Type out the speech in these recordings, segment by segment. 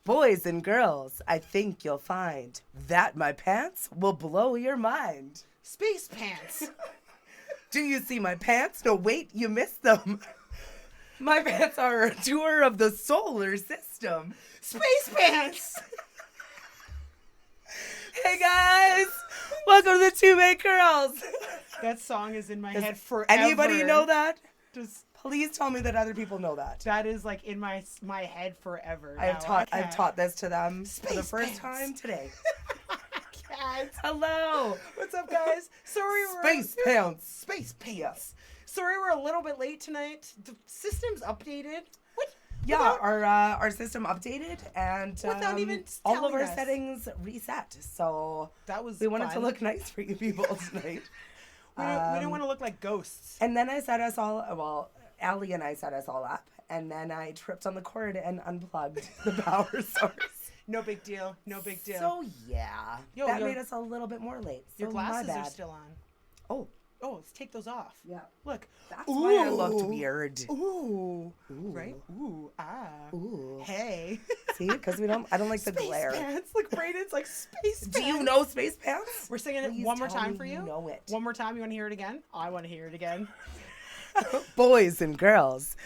Boys and girls, I think you'll find that my pants will blow your mind. Space pants. Do you see my pants? No, wait, you missed them. My pants are a tour of the solar system. Space pants. Hey guys, welcome to the Two Big Girls. That song is in my head forever. Anybody know that? Just Please tell me that other people know that. that is like in my head forever. I've taught this to them for the Space first pants. time today. Cats. Hello. What's up, guys? Sorry, Space pants. Space pants. Sorry, we're a little bit late tonight. The system's updated. What? Yeah, our system updated and Without even all of telling our us. settings reset. So That was we wanted to fun. look nice for you people tonight. We don't want to look like ghosts. And then I set us all, well, Allie and I set us all up. And then I tripped on the cord and unplugged the power source. No big deal. No big deal. So, yeah. Yo, that your- made us a little bit more late. Your So my glasses are bad. still on. Oh, Oh, let's take those off. yeah. Look. That's why I looked Ooh. weird. Ooh. Ooh. Right? Ooh. Ah. Ooh. Hey. See? Because I don't like the Space glare. pants. Look, Brayden's like space pants. Do you know Space Pants? We're singing it Please one more tell time me for you. know it. One more time. You want to hear it again? I want to hear it again. Boys and girls.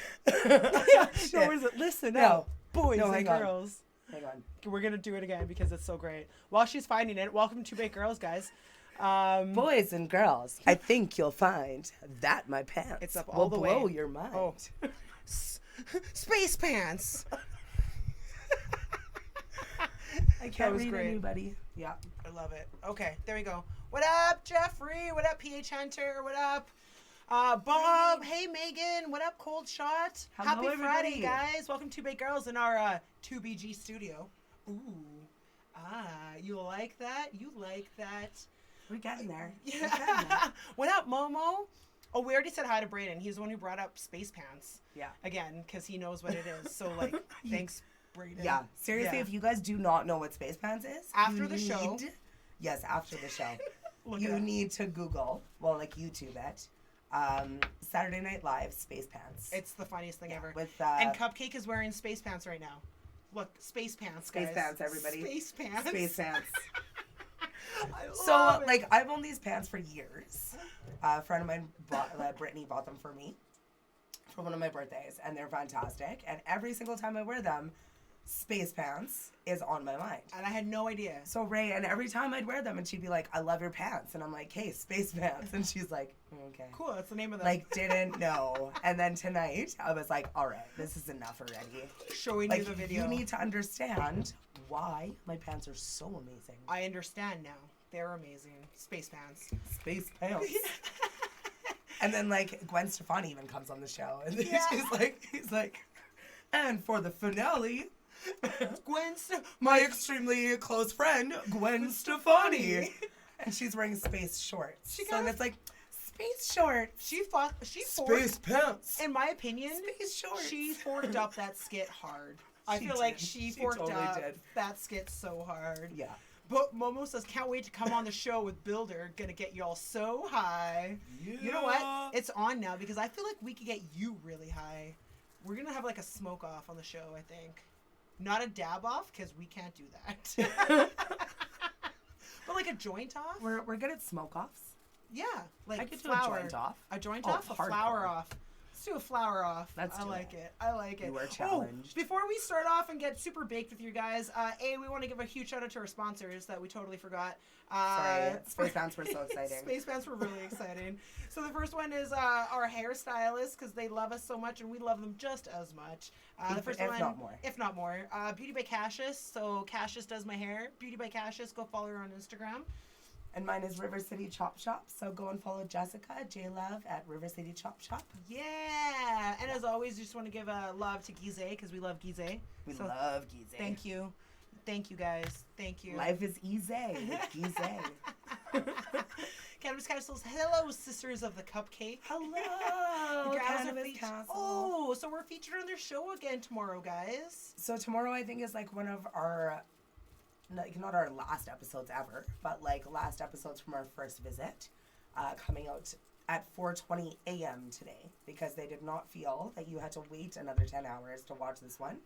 Yeah. Shit. No, is it? Listen No. up. Boys No, and hang on. girls. Hang on. We're going to do it again because it's so great. While she's finding it, welcome to Big Girls, guys. Boys and girls, I think you'll find that my pants It's up all will the blow way. your mind. Oh. Space pants. I can't was read great. anybody. Yeah. I love it. Okay, there we go. What up, Jeffrey? What up, PH Hunter? What up? Bob. Hey, Megan. What up, Cold Shot? Hello, Happy Friday, everybody. guys. Welcome to Big Girls in our 2BG studio. Ooh. You like that? You like that? We're getting there. Yeah. What up, Momo? Oh, we already said hi to Brayden. He's the one who brought up space pants. Yeah. Again, because he knows what it is. So, like, thanks, Brayden. Yeah. Seriously, Yeah. if you guys do not know what Space Pants is, After you the show. need- Yes, after the show. Look You it up. need to Google, well, like YouTube it. Saturday Night Live Space Pants. It's the funniest thing ever. With And Cupcake is wearing space pants right now. Look, space pants, guys. Space Pants, everybody. Space pants. Space Pants. I So, love it. like, I've owned these pants for years. A friend of mine, Brittany, bought them for me for one of my birthdays, and they're fantastic. And every single time I wear them, Space Pants is on my mind. And I had no idea. So Rae, and every time I'd wear them, and she'd be like, "I love your pants," and I'm like, "Hey, Space Pants," and she's like, "Okay." Cool, that's the name of the Like, didn't know. And then tonight, I was like, "All right, this is enough already." showing Like, you the video. you need to understand why my pants are so amazing. I understand now. They're amazing. Space pants. Space Pants. And then, like, Gwen Stefani even comes on the show. And Yeah. he's like, and for the finale, Gwen my extremely close friend, Gwen Stefani. And she's wearing space shorts. She So got- it's like, space shorts. She forked, Space pants. in my opinion, Space shorts. she forked up that skit hard. I She feel like did. she She forked totally up did. that skit so hard. Yeah. But Momo says, can't wait to come on the show with Builder. Gonna get y'all so high. You know what? It's on now because I feel like we could get you really high. We're gonna have like a smoke off on the show, I think. Not a dab off because we can't do that. But like a joint off? We're good at smoke offs. Yeah. Like I could do a flower. joint off. A joint Oh, off? A hardcore. flower off. Let's do a flower off. Let's I do like it. it. I like it. You were Oh, challenged. before we start off and get super baked with you guys, we want to give a huge shout out to our sponsors that we totally forgot. Sorry, Space Pants were so exciting. Space Pants were really exciting. So the first one is our hairstylists because they love us so much and we love them just as much. The first if one, not more. if not more, Beauty by Kashus. So Kashus does my hair. Beauty by Kashus. Go follow her on Instagram. And mine is River City Chop Shop. So go and follow Jessica, J-Love at River City Chop Shop. Yeah. And as always, just want to give a love to Gizeh because we love Gizeh. We So love Gizeh. Thank you. Thank you, guys. Thank you. Life is easy with Gizeh. Cannabis Castles. Hello, sisters of the Cupcake. Hello, You guys are Cannabis featured. Castle. Oh, so we're featured on their show again tomorrow, guys. So tomorrow I think is like one of our, like not our last episodes ever, but like last episodes from our first visit, coming out at 4:20 a.m. today because they did not feel that you had to wait another 10 hours to watch this one.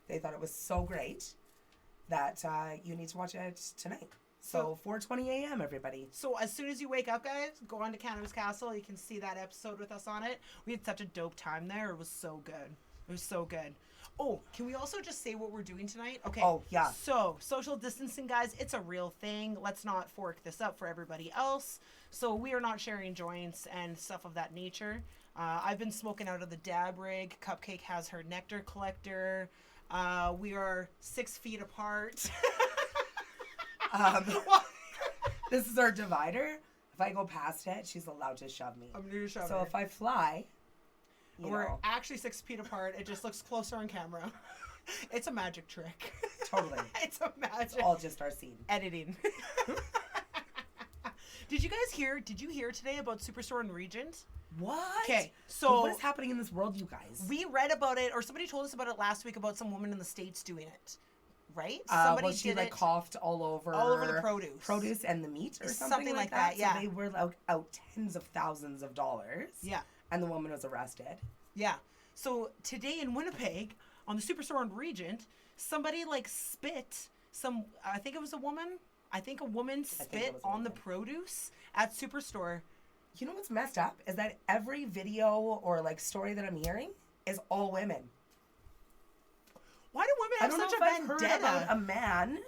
They thought it was so great that you need to watch it tonight. So 4:20 a.m. everybody. So as soon as you wake up, guys, go on to Cannabis Castle. You can see that episode with us on it. We had such a dope time there. It was so good. It was so good. Oh, can we also just say what we're doing tonight? Okay. Oh, yeah. So, social distancing, guys, it's a real thing. Let's not fork this up for everybody else. So, we are not sharing joints and stuff of that nature. I've been smoking out of the dab rig. Cupcake has her nectar collector. We are 6 feet apart. This is our divider. If I go past it, she's allowed to shove me. I'm going to shove So her. if I fly... We're actually 6 feet apart. It just looks closer on camera. It's a magic trick. Totally. It's a magic. It's all just our scene. Editing. Did you guys hear? Did you hear today about Superstore and Regent? What? Okay, so what is happening in this world, you guys? We read about it, or somebody told us about it last week about some woman in the States doing it. Right? Somebody she like coughed all over the produce and the meat or something like that. Yeah. So they were out tens of thousands of dollars. Yeah. And the woman was arrested. Yeah. So today in Winnipeg, on the Superstore on Regent, somebody like spit some, I think it was a woman. I think a woman spit on the produce at Superstore. You know what's messed up is that every video or like story that I'm hearing is all women. Why do women have such a vendetta? I've heard about a man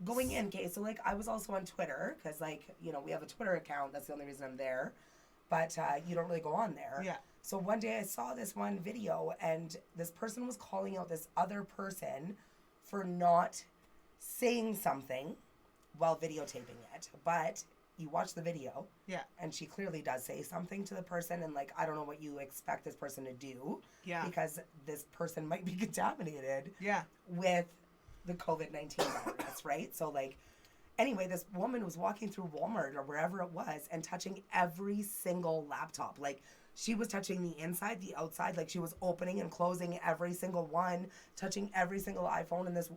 going in. Okay, so like I was also on Twitter because like, you know, we have a Twitter account. That's the only reason I'm there. But you don't really go on there. Yeah. So one day I saw this one video and this person was calling out this other person for not saying something while videotaping it. But you watch the video. Yeah. And she clearly does say something to the person. And like, I don't know what you expect this person to do. Yeah. Because this person might be contaminated. Yeah. With the COVID-19 virus, right? So like, anyway, this woman was walking through Walmart or wherever it was and touching every single laptop. Like, she was touching the inside, the outside. Like, she was opening and closing every single one, touching every single iPhone. And this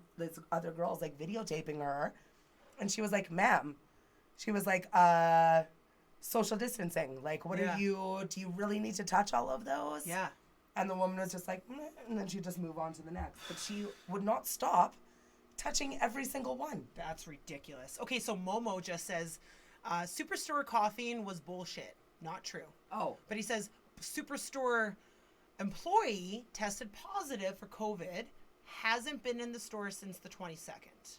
other girl's, like, videotaping her. And she was like, ma'am. She was like, social distancing. Like, what are you, do you really need to touch all of those? Yeah. And the woman was just like, meh, and then she'd just move on to the next. But she would not stop touching every single one. That's ridiculous. Okay, so Momo just says, Superstore coughing was bullshit. Not true. Oh. But he says, Superstore employee tested positive for COVID, hasn't been in the store since the 22nd.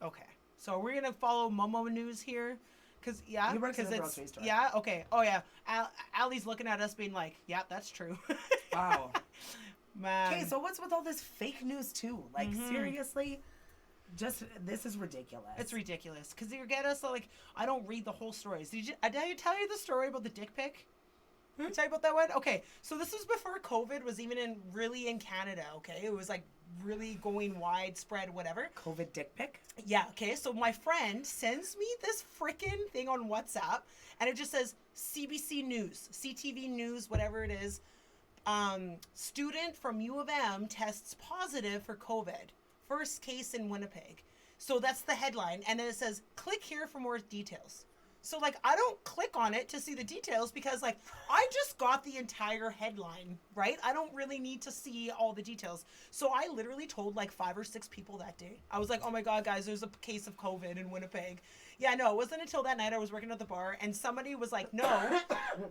Okay. So we're going to follow Momo news here. Because, yeah. He works in a grocery store. Yeah? Okay. Oh, yeah. Allie's looking at us being like, yeah, that's true. Wow. Man. Okay, so what's with all this fake news, too? Like, seriously? Just, this is ridiculous. It's ridiculous. Because you get us, like, I don't read the whole stories. Did I tell you the story about the dick pic? Did I tell you about that one? Okay, so this was before COVID was even really in Canada, okay? It was, like, really going widespread, whatever. COVID dick pic? Yeah, okay, so my friend sends me this freaking thing on WhatsApp, and it just says CBC News, CTV News, whatever it is. Student from U of M tests positive for COVID. First case in Winnipeg. So that's the headline. And then it says, click here for more details. So, like, I don't click on it to see the details because, like, I just got the entire headline, right? I don't really need to see all the details. So I literally told, like, 5 or 6 people that day. I was like, oh, my God, guys, there's a case of COVID in Winnipeg. Yeah, no, it wasn't until that night I was working at the bar and somebody was like, no,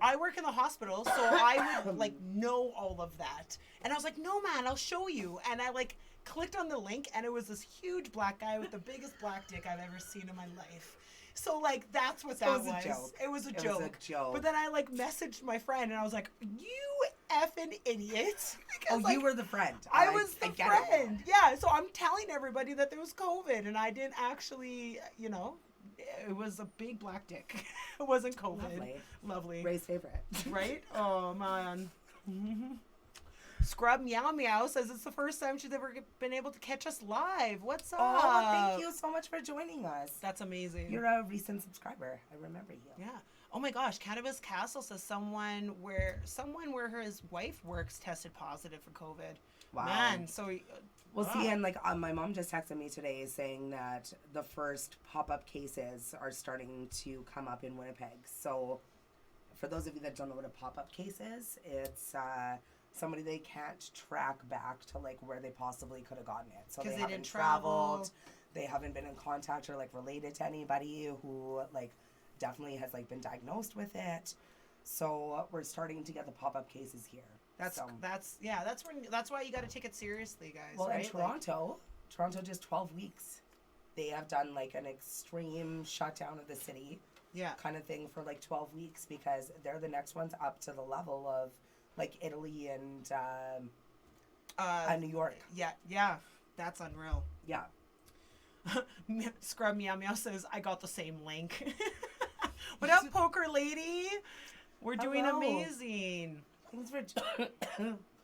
I work in the hospital, so I would, like, know all of that. And I was like, no, man, I'll show you. And I, like, clicked on the link and it was this huge black guy with the biggest black dick I've ever seen in my life. So, like, that's what that was. A joke. It was a joke. It was a joke. But then I, like, messaged my friend and I was like, you effing idiot. Because, like, you were the friend. I was the friend. Yeah, so I'm telling everybody that there was COVID and I didn't actually, you know, it was a big black dick. It wasn't COVID. Lovely. Ray's favorite. Right? Oh, man. Scrub Meow Meow says it's the first time she's ever been able to catch us live. What's up? Oh, thank you so much for joining us. That's amazing. You're a recent subscriber. I remember you. Yeah. Oh my gosh, Cannabis Castle says someone where his wife works tested positive for COVID. Wow. Man, so see, and like my mom just texted me today saying that the first pop-up cases are starting to come up in Winnipeg. So for those of you that don't know what a pop-up case is, it's somebody they can't track back to like where they possibly could have gotten it. So they haven't traveled. They haven't been in contact or like related to anybody who like definitely has like been diagnosed with it. So we're starting to get the pop-up cases here. That's why you got to take it seriously, guys. Well, right? in Toronto just 12 weeks. They have done like an extreme shutdown of the city. Yeah. Kind of thing for like 12 weeks because they're the next ones up to the level of like Italy and New York. Yeah. That's unreal. Yeah. Scrub Meow Meow says, I got the same link. What up, Poker Lady? We're doing amazing. Thanks for...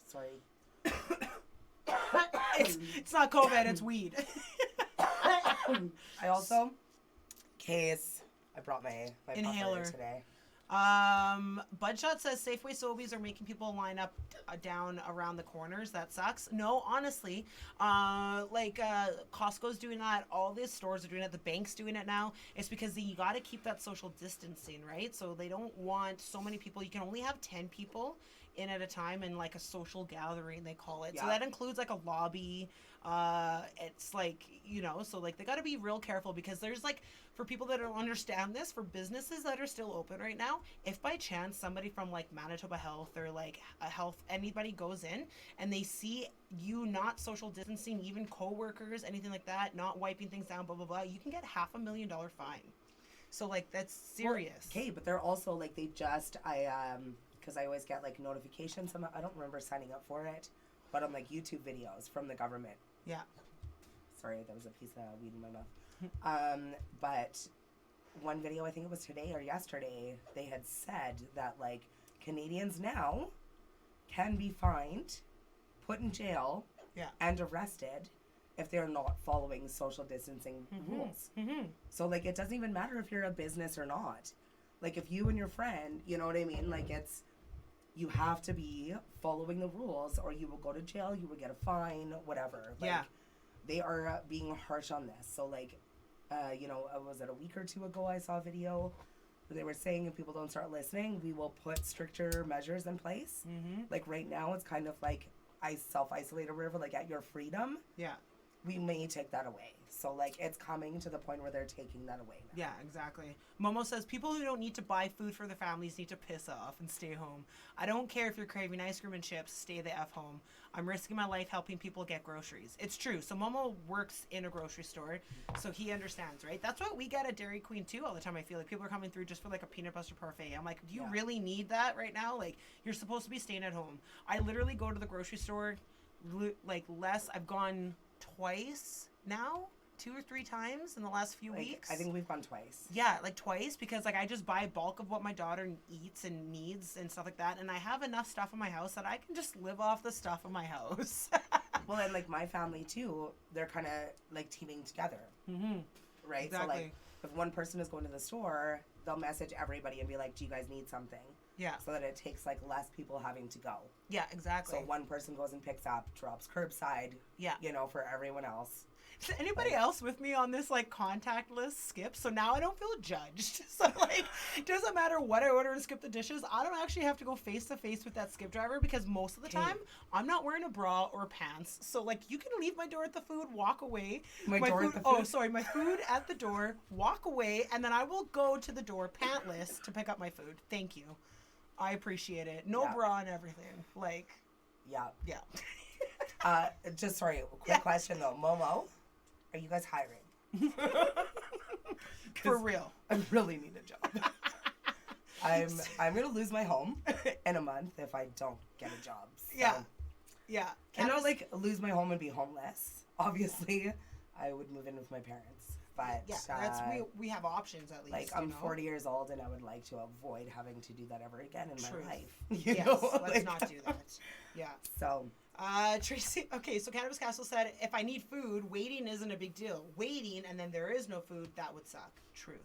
Sorry. It's not COVID, it's weed. I also... Case... I brought my inhaler today. Budshot says Safeway Sobeys are making people line up down around the corners. That sucks. No, honestly, Costco's doing that. All these stores are doing it. The bank's doing it now. It's because you got to keep that social distancing, right? So they don't want so many people. You can only have 10 people in at a time in like a social gathering, they call it. Yeah. So that includes like a lobby. It's like, so like they got to be real careful because there's like, for people that don't understand this, for businesses that are still open right now, if by chance somebody from like Manitoba Health or like a health, anybody goes in and they see you not social distancing, even coworkers, anything like that, not wiping things down, blah, blah, blah, you can get $500,000 fine. So like, that's serious. Okay, but they're also like, because I always get like notifications. I don't remember signing up for it, but on like YouTube videos from the government. Yeah. Sorry, there was a piece of weed in my mouth. But one video, I think it was today or yesterday, they had said that like Canadians now can be fined, put in jail, and arrested if they're not following social distancing rules. Mm-hmm. So like it doesn't even matter if you're a business or not. Like if you and your friend, you know what I mean? Like you have to be following the rules or you will go to jail, you will get a fine, whatever. Like, they are being harsh on this. So like, was it a week or two ago I saw a video where they were saying if people don't start listening, we will put stricter measures in place. Mm-hmm. Like right now it's kind of like I self-isolate or whatever, like at your freedom. Yeah. We may take that away. So, like, it's coming to the point where they're taking that away now. Yeah, exactly. Momo says, people who don't need to buy food for their families need to piss off and stay home. I don't care if you're craving ice cream and chips, stay the F home. I'm risking my life helping people get groceries. It's true. So, Momo works in a grocery store, so he understands, right? That's what we get at Dairy Queen, too, all the time. I feel like people are coming through just for, like, a peanut butter parfait. I'm like, do you really need that right now? Like, you're supposed to be staying at home. I literally go to the grocery store, like, I've gone twice now, 2 or 3 times in the last few weeks. I think we've gone twice. Yeah, like twice, because like I just buy bulk of what my daughter eats and needs and stuff like that, and I have enough stuff in my house that I can just live off the stuff in my house. Well, and like my family too, they're kind of like teaming together, right? Exactly. So like if one person is going to the store, they'll message everybody and be like, do you guys need something? Yeah. So that it takes like less people having to go. Yeah, exactly. So one person goes and picks up, drops curbside. Yeah. For everyone else. Is anybody else with me on this like contactless skip? So now I don't feel judged. So like it doesn't matter what I order to skip the dishes. I don't actually have to go face to face with that skip driver because most of the time I'm not wearing a bra or pants. So like you can leave my door at the food, walk away. My food at the door, walk away, and then I will go to the door pantless to pick up my food. Thank you. I appreciate it. No bra and everything. Like, yeah. Quick question though. Momo, are you guys hiring? For real. I really need a job. I'm gonna lose my home in a month if I don't get a job. So. Yeah. Can I like lose my home and be homeless? Obviously, I would move in with my parents. But we have options at least. Like I'm 40 years old and I would like to avoid having to do that ever again in my life. Let's not do that. Yeah. So. Tracy. Okay, so Cannabis Castle said, if I need food, waiting isn't a big deal. Waiting and then there is no food, that would suck. Truth.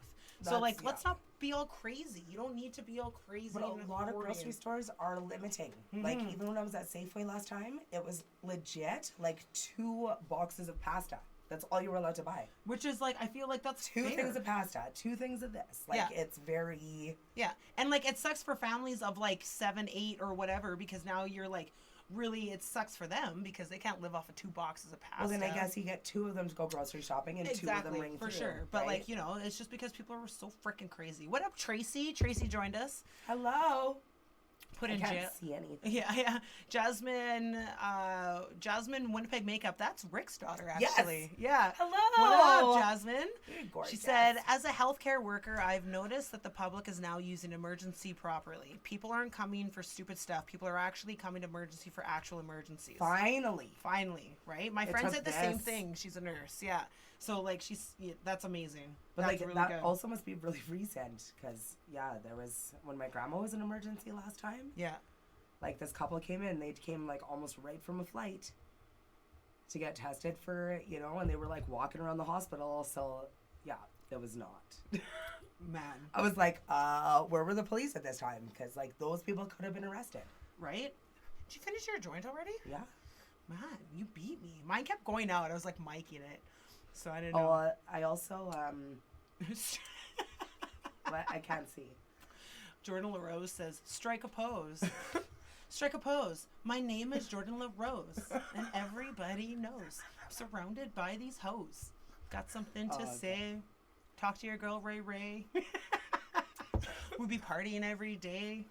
Let's not be all crazy. You don't need to be all crazy. But a lot of grocery stores are limiting. Mm-hmm. Like even when I was at Safeway last time, it was legit like 2 boxes of pasta. That's all you were allowed to buy. Which is like, I feel like that's 2 fair. things of pasta, 2 things of this. Like, it's very... Yeah. And like, it sucks for families of like 7, 8 or whatever, because now you're like, really, it sucks for them because they can't live off of 2 boxes of pasta. Well, then I guess you get 2 of them to go grocery shopping and 2 of them ring for through, sure. But right? like, it's just because people are so freaking crazy. What up, Tracy? Tracy joined us. Hello. Put I in can't see anything. Yeah. Jasmine Winnipeg Makeup. That's Rick's daughter, actually. Yes. Yeah. Hello. What up, Jasmine? You're gorgeous. She said, as a healthcare worker, I've noticed that the public is now using emergency properly. People aren't coming for stupid stuff. People are actually coming to emergency for actual emergencies. Finally, right? My friend said the same thing. She's a nurse. Yeah. So like that's amazing. But that's like really that good. also must be really recent because there was when my grandma was in emergency last time. Yeah. Like this couple came in, they came like almost right from a flight to get tested for and they were like walking around the hospital. So yeah, it was not. Man. I was like, where were the police at this time? Because like those people could have been arrested. Right? Did you finish your joint already? Yeah. Man, you beat me. Mine kept going out. I was like miking it. So I didn't know. Oh, I also what? I can't see. Jordan LaRose says, strike a pose. Strike a pose. My name is Jordan LaRose, and everybody knows. I'm surrounded by these hoes. Got something to say. Talk to your girl, Rae Rae. We'll be partying every day.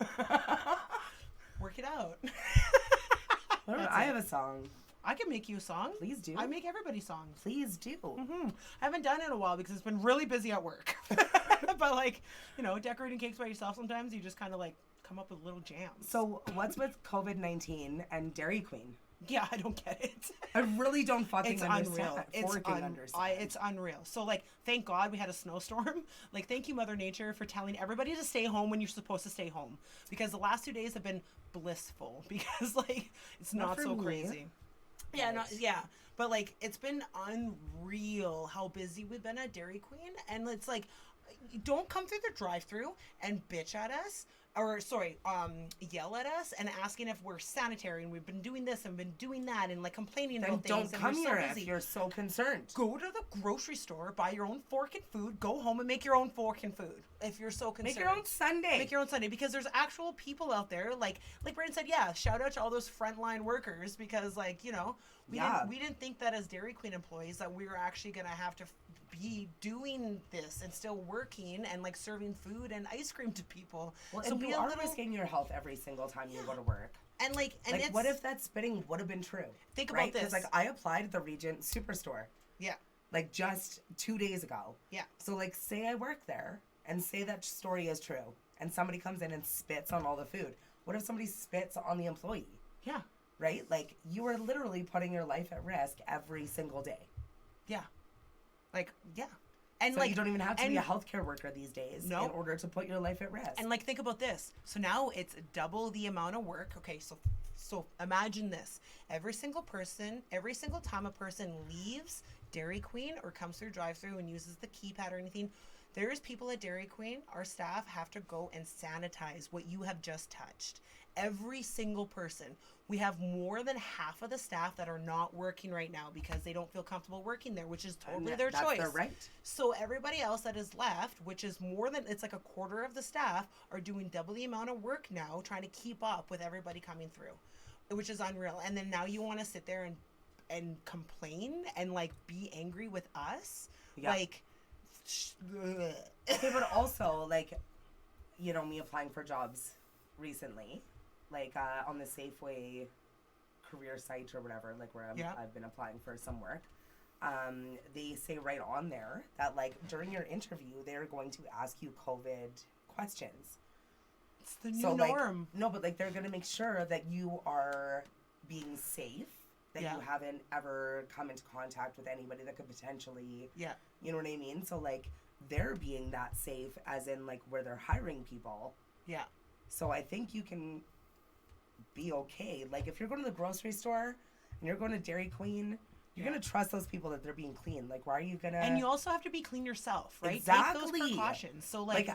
Work it out. I have a song. I can make you a song. Please do. I make everybody songs. Please do. Mm-hmm. I haven't done it in a while because it's been really busy at work. But like, decorating cakes by yourself sometimes you just kind of like come up with little jams. So what's with COVID-19 and Dairy Queen? Yeah, I don't get it. I really don't fucking understand. Unreal. It's unreal. So like, thank God we had a snowstorm. Like, thank you, Mother Nature, for telling everybody to stay home when you're supposed to stay home. Because the last 2 days have been blissful. Because like, it's not so crazy. Yeah, but like it's been unreal how busy we've been at Dairy Queen, and it's like, don't come through the drive-through and bitch at us, or yell at us and asking if we're sanitary and we've been doing this and been doing that and like complaining about things. Don't come here if you're so concerned. Go to the grocery store, buy your own fork and food, go home and make your own fork and food if you're so concerned. Make your own Sunday. Make your own Sunday, because there's actual people out there like Brandon said. Yeah, shout out to all those frontline workers, because like we didn't think that as Dairy Queen employees that we were actually gonna have to be doing this and still working and like serving food and ice cream to people. Well, so and you are risking your health every single time you go to work. And like it's, what if that spitting would have been true? Think about this. Because like I applied at the Regent Superstore. Yeah. Like just 2 days ago. Yeah. So like say I work there and say that story is true and somebody comes in and spits on all the food. What if somebody spits on the employee? Yeah. Right? Like you are literally putting your life at risk every single day. Yeah. Like, yeah. And so like, you don't even have to be a healthcare worker these days in order to put your life at risk. And like, think about this. So now it's double the amount of work. Okay, so imagine this. Every single time a person leaves Dairy Queen or comes through drive-through and uses the keypad or anything, there's people at Dairy Queen, our staff have to go and sanitize what you have just touched. Every single person. We have more than half of the staff that are not working right now because they don't feel comfortable working there, which is totally their choice. That's their right. So everybody else that is left, which is it's like a quarter of the staff, are doing double the amount of work now, trying to keep up with everybody coming through, which is unreal. And then now you want to sit there and complain and like be angry with us? Yeah. Like, okay, but also like, me applying for jobs recently, like on the Safeway career site or whatever, like where I've been applying for some work, they say right on there that like during your interview they're going to ask you COVID questions. It's the new norm. Like, no, but like they're going to make sure that you are being safe, that you haven't ever come into contact with anybody that could potentially, you know what I mean? So like they're being that safe as in like where they're hiring people. Yeah. So I think you can be okay. Like if you're going to the grocery store and you're going to Dairy Queen, you're going to trust those people that they're being clean. Like why are you going to... And you also have to be clean yourself, right? Exactly. Take those precautions. So like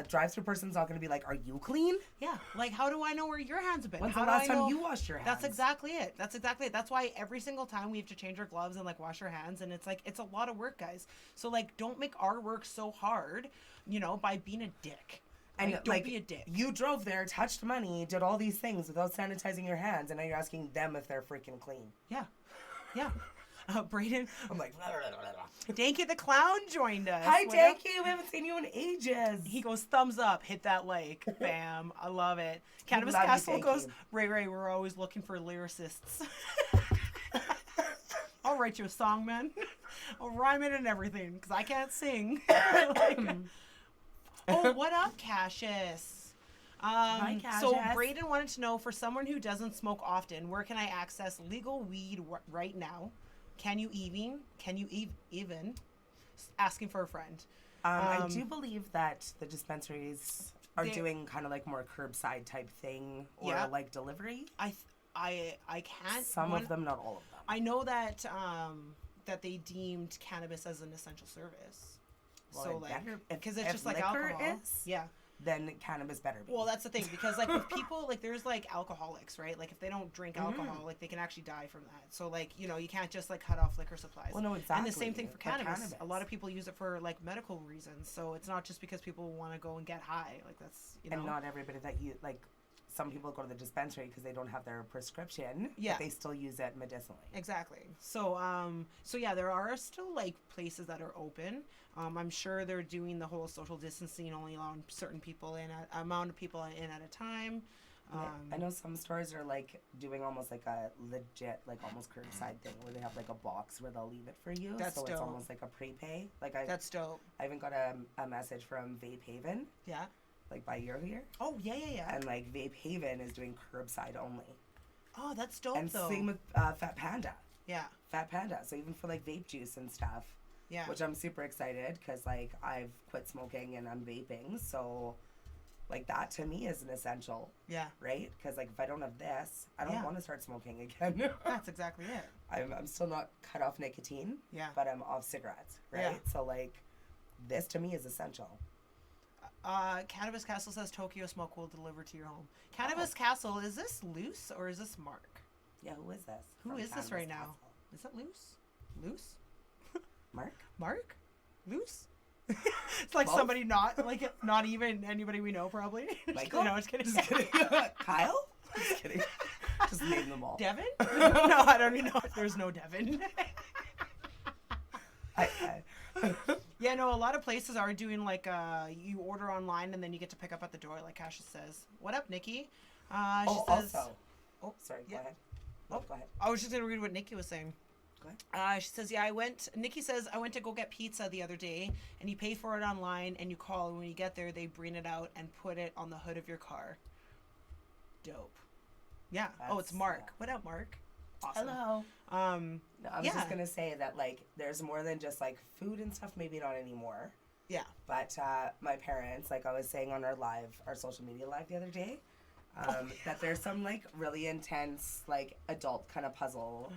drive-through person's not going to be like, are you clean? Yeah. Like how do I know where your hands have been? When's the last time you washed your hands? That's exactly it. That's why every single time we have to change our gloves and like wash our hands, and it's like it's a lot of work, guys. So like don't make our work so hard, by being a dick. And Don't like, be a dick. you drove there, touched money, did all these things without sanitizing your hands, and now you're asking them if they're freaking clean. Yeah. Brayden. I'm like, Danky the Clown joined us. hi, What up? Danky. We haven't seen you in ages. He goes, thumbs up, hit that like. Bam. I love it. Cannabis love you, Castle Danky. goes, Rae Rae, we're always looking for lyricists. I'll write you a song, man. I'll rhyme it and everything, because I can't sing. Like, oh, what up, Kashus? Hi, So Kashus. Brayden wanted to know, for someone who doesn't smoke often, where can I access legal weed right now? Can you even? Asking for a friend. I do believe that the dispensaries are They- doing kind of like more curbside type thing or Yeah. like delivery. I can't. Some of them, not all of them. I know that that they deemed cannabis as an essential service. Well, So it like, better- if- because it's if just like liquor alcohol. is, Yeah. then cannabis better be. Well, that's the thing, because like with people, like there's like alcoholics, right? Like if they don't drink Mm-hmm. alcohol, like they can actually die from that. So like, you know, you can't just like cut off liquor supplies. Well, no, exactly. And the same thing for But cannabis. A lot of people use it for like medical reasons. So it's not just because people want to go and get high. Like that's, you know. And not everybody that you like. Some people go to the dispensary because they don't have their prescription. Yeah. But they still use it medicinally. Exactly. So so yeah, there are still like places that are open. I'm sure they're doing the whole social distancing, only allowing certain people in, amount of people in at a time. I know some stores are like doing almost like a legit, like almost curbside thing where they have like a box where they'll leave it for you. That's so it's dope. almost like a prepay. Like That's dope. I even got a message from Vape Haven, Yeah. like by your here. Oh yeah. And like Vape Haven is doing curbside only. Oh, that's dope And though. same with Fat Panda. Yeah. Fat Panda. So even for like vape juice and stuff. Yeah. Which I'm super excited because like I've quit smoking and I'm vaping. So like that to me is an essential, Yeah. right? Because like if I don't have this, I don't Yeah. want to start smoking again. That's exactly it. I'm still not cut off nicotine, Yeah. but I'm off cigarettes, right? Yeah. So like this to me is essential. Cannabis Castle says Tokyo Smoke will deliver to your home. Cannabis Castle, is this Loose or is this Mark? Yeah, who is this? Who from is this Cannabis right now? Castle? Is it Loose? Loose? Mark? Mark? Loose? It's like Both? somebody not even anybody we know probably. Michael? No, just kidding. Just kidding. Kyle? Just kidding. Just name them all. Devin? No, I don't even know. There's no Devin. Yeah, no, a lot of places are doing like you order online and then you get to pick up at the door, like Kashus says. What up, Nikki? She says. Also. Oh, Sorry, yeah. go ahead. No, go ahead. I was just gonna read what Nikki was saying. Go ahead. She says, yeah, Nikki says, I went to go get pizza the other day, and you pay for it online, and you call, and when you get there, they bring it out and put it on the hood of your car. Dope. Yeah. Oh, it's That's- Mark. yeah. What up, Mark? Awesome. Hello. No, I was Yeah. just gonna say that like there's more than just like food and stuff. Maybe not anymore. Yeah. But my parents, like I was saying on our social media live the other day, that there's some like really intense like adult kind of puzzle.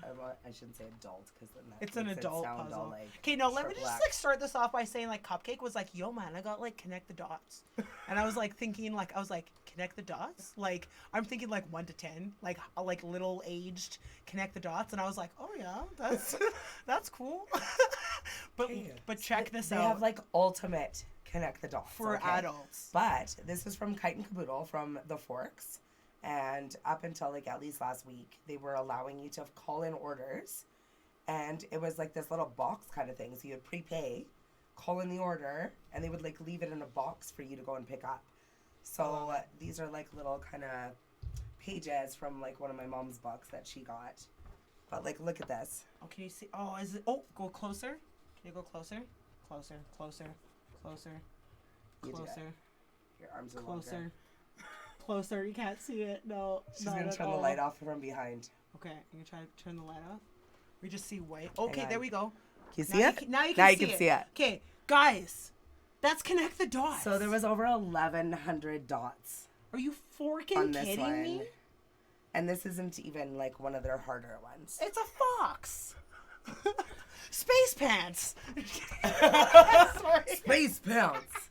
I shouldn't say adult because then that It's an makes it adult sound all, puzzle. like, Okay, no, let me triple just X. like start this off by saying like Cupcake was like, yo man, I got like connect the dots. And I was like thinking like, I was like, connect the dots? Like, I'm thinking like 1 to 10, like little aged connect the dots. And I was like, oh yeah, that's cool. Okay. but check this They out. have like ultimate connect the dots For okay? adults. But this is from Kite and Caboodle from the Forks. And up until like at least last week, they were allowing you to call in orders. And it was like this little box kind of thing. So you would prepay, call in the order, and they would like leave it in a box for you to go and pick up. So these are like little kind of pages from like one of my mom's books that she got. But like, look at this. Oh, can you see? Oh, is it? Oh, go closer. Can you go closer? Closer. You do it. Closer. Your arms are Closer. longer. Closer. You can't see it. No. She's not going to at turn the all. light off from behind. Okay, I'm gonna try to turn the light off. We just see white. Okay, on. there we go. Can you see now it? now you Now can, you can see it. Okay, guys, that's connect the dots. So there was over 1,100 dots Are you forking on this kidding one. me? And this isn't even like one of their harder ones. It's a fox. Space pants. Sorry. Space Pants.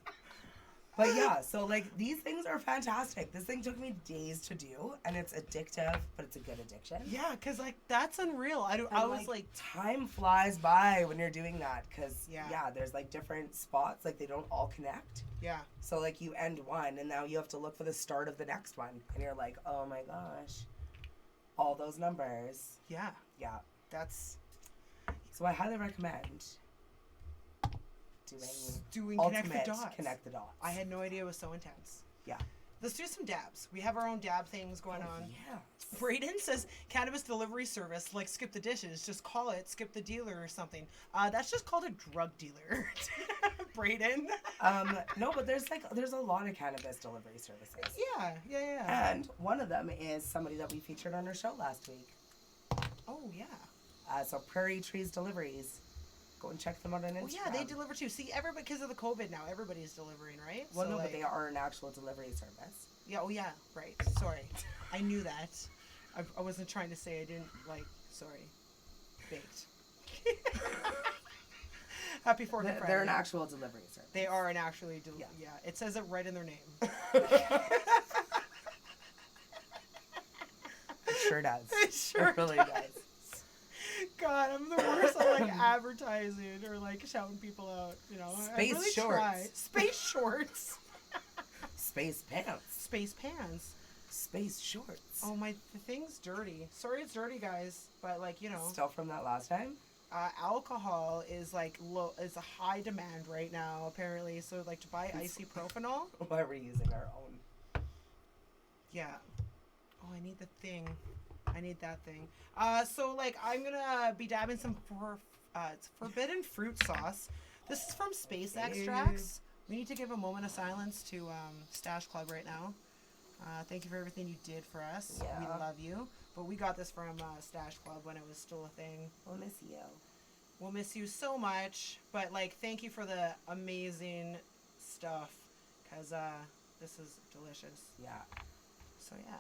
But yeah, so like these things are fantastic. This thing took me days to do, and it's addictive, but it's a good addiction. Yeah, because like that's unreal. I was like, time flies by when you're doing that, because Yeah. there's like different spots, like they don't all connect. yeah, So like you end one, and now you have to look for the start of the next one, and you're like, oh my gosh, all those numbers. yeah, Yeah. that's So I highly recommend doing ultimate connect the dots. I had no idea it was so intense. Yeah. Let's do some dabs. We have our own dab things going on. Yeah. Braden says cannabis delivery service, like skip the dishes, just call it skip the dealer or something. That's just called a drug dealer. Braden. No, but there's a lot of cannabis delivery services. Yeah. And one of them is somebody that we featured on our show last week. Oh yeah. So Prairie Trees Deliveries. Go and check them out on Instagram. Oh yeah, they deliver too. See, everybody, because of the COVID now, everybody's delivering, right? Well, so, no, like, but they are an actual delivery service. Yeah. Oh yeah. Right. Sorry, I knew that. I wasn't trying to say I didn't like. Sorry. Baked. Happy 4th of Friday. They're an actual delivery service. They are an actually. Yeah. It says it right in their name. It sure does. It sure really does. God, I'm the worst at like advertising or like shouting people out. You know, Space I really shorts. try. Space shorts. Space pants. Space pans. Space shorts. Oh my, the thing's dirty. Sorry, it's dirty, guys. But like Still from that last time. Alcohol is like is a high demand right now apparently. So like to buy isopropanol. Why we're using our own. Yeah. Oh, I need the thing. I need that thing. So like I'm gonna be dabbing some it's forbidden fruit sauce. This is from Space Extracts. We need to give a moment of silence to Stash Club right now. Thank you for everything you did for us. Yeah. We love you. But we got this from Stash Club when it was still a thing. We'll miss you. We'll miss you so much. But like, thank you for the amazing stuff, because this is delicious. Yeah. So yeah.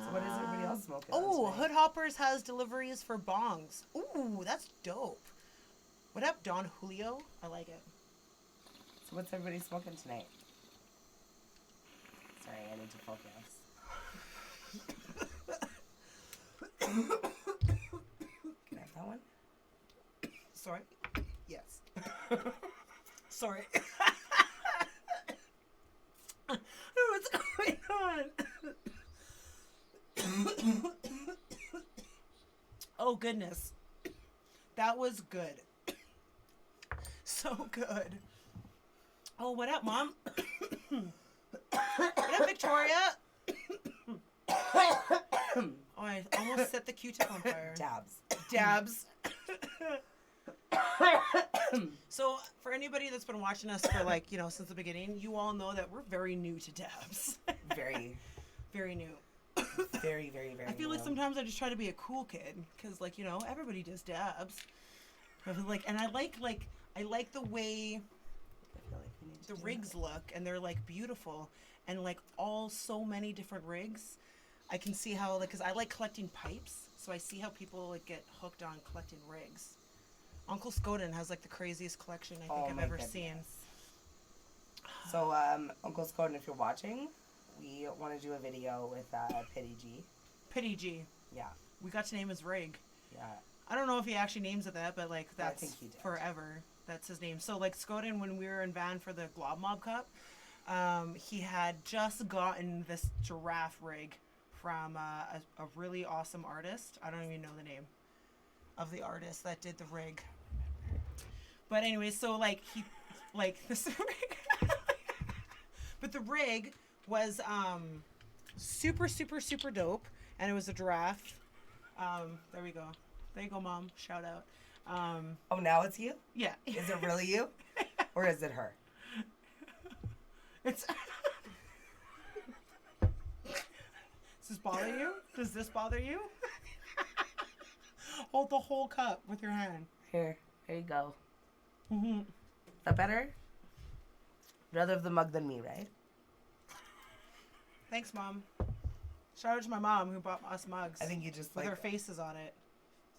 So what is everybody else smoking? Oh, Hood Hoppers has deliveries for bongs. Ooh, that's dope. What up, Don Julio? I like it. So what's everybody smoking tonight? Sorry, I need to focus. Can I have that one? Sorry. Yes. Sorry. What's going on? Oh goodness, that was good. So good. Oh, what up, Mom? What up, Victoria? Oh, I almost set the Q-tip on fire. Dabs. So, for anybody that's been watching us for like, since the beginning, you all know that we're very new to dabs. Very, very new. very, very, very. I feel like sometimes I just try to be a cool kid because, like, everybody does dabs. And I like the way I feel like we need to the rigs look, and they're like beautiful, and like so many different rigs. I can see how, like, because I like collecting pipes, so I see how people like get hooked on collecting rigs. Uncle Scoden has like the craziest collection I think I've ever seen. So, Uncle Scoden, if you're watching, we want to do a video with Pitty G. Pitty G. Yeah. We got to name his rig. Yeah. I don't know if he actually names it that, but like that's I think he did. forever. That's his name. So like Scoden, when we were in Van for the Glob Mob Cup, he had just gotten this giraffe rig from a really awesome artist. I don't even know the name of the artist that did the rig. But anyway, so like he, like this rig, but the rig was super, super, super dope, and it was a giraffe. There we go. There you go, Mom. Shout out. Oh, now it's you? Yeah. Is it really you? Or is it her? It's. Does this bother you? Does this bother you? Hold the whole cup with your hand. Here you go. Mm-hmm. Is that better? Rather of the mug than me, right? Thanks, Mom. Shout out to my mom who bought us mugs. I think you just with like their faces on it.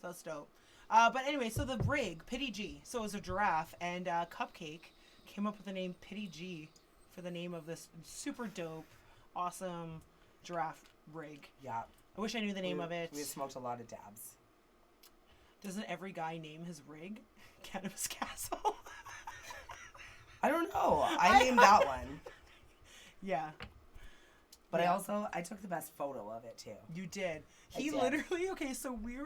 So that's dope. But anyway, so the rig, Pitty G. So it was a giraffe, and Cupcake came up with the name Pitty G for the name of this super dope, awesome giraffe rig. Yeah. I wish I knew the name of it. We smoked a lot of dabs. Doesn't every guy name his rig Cannabis Castle? I don't know. I named that one. Yeah. But yeah. I took the best photo of it too. You did. I did. Literally, okay, so we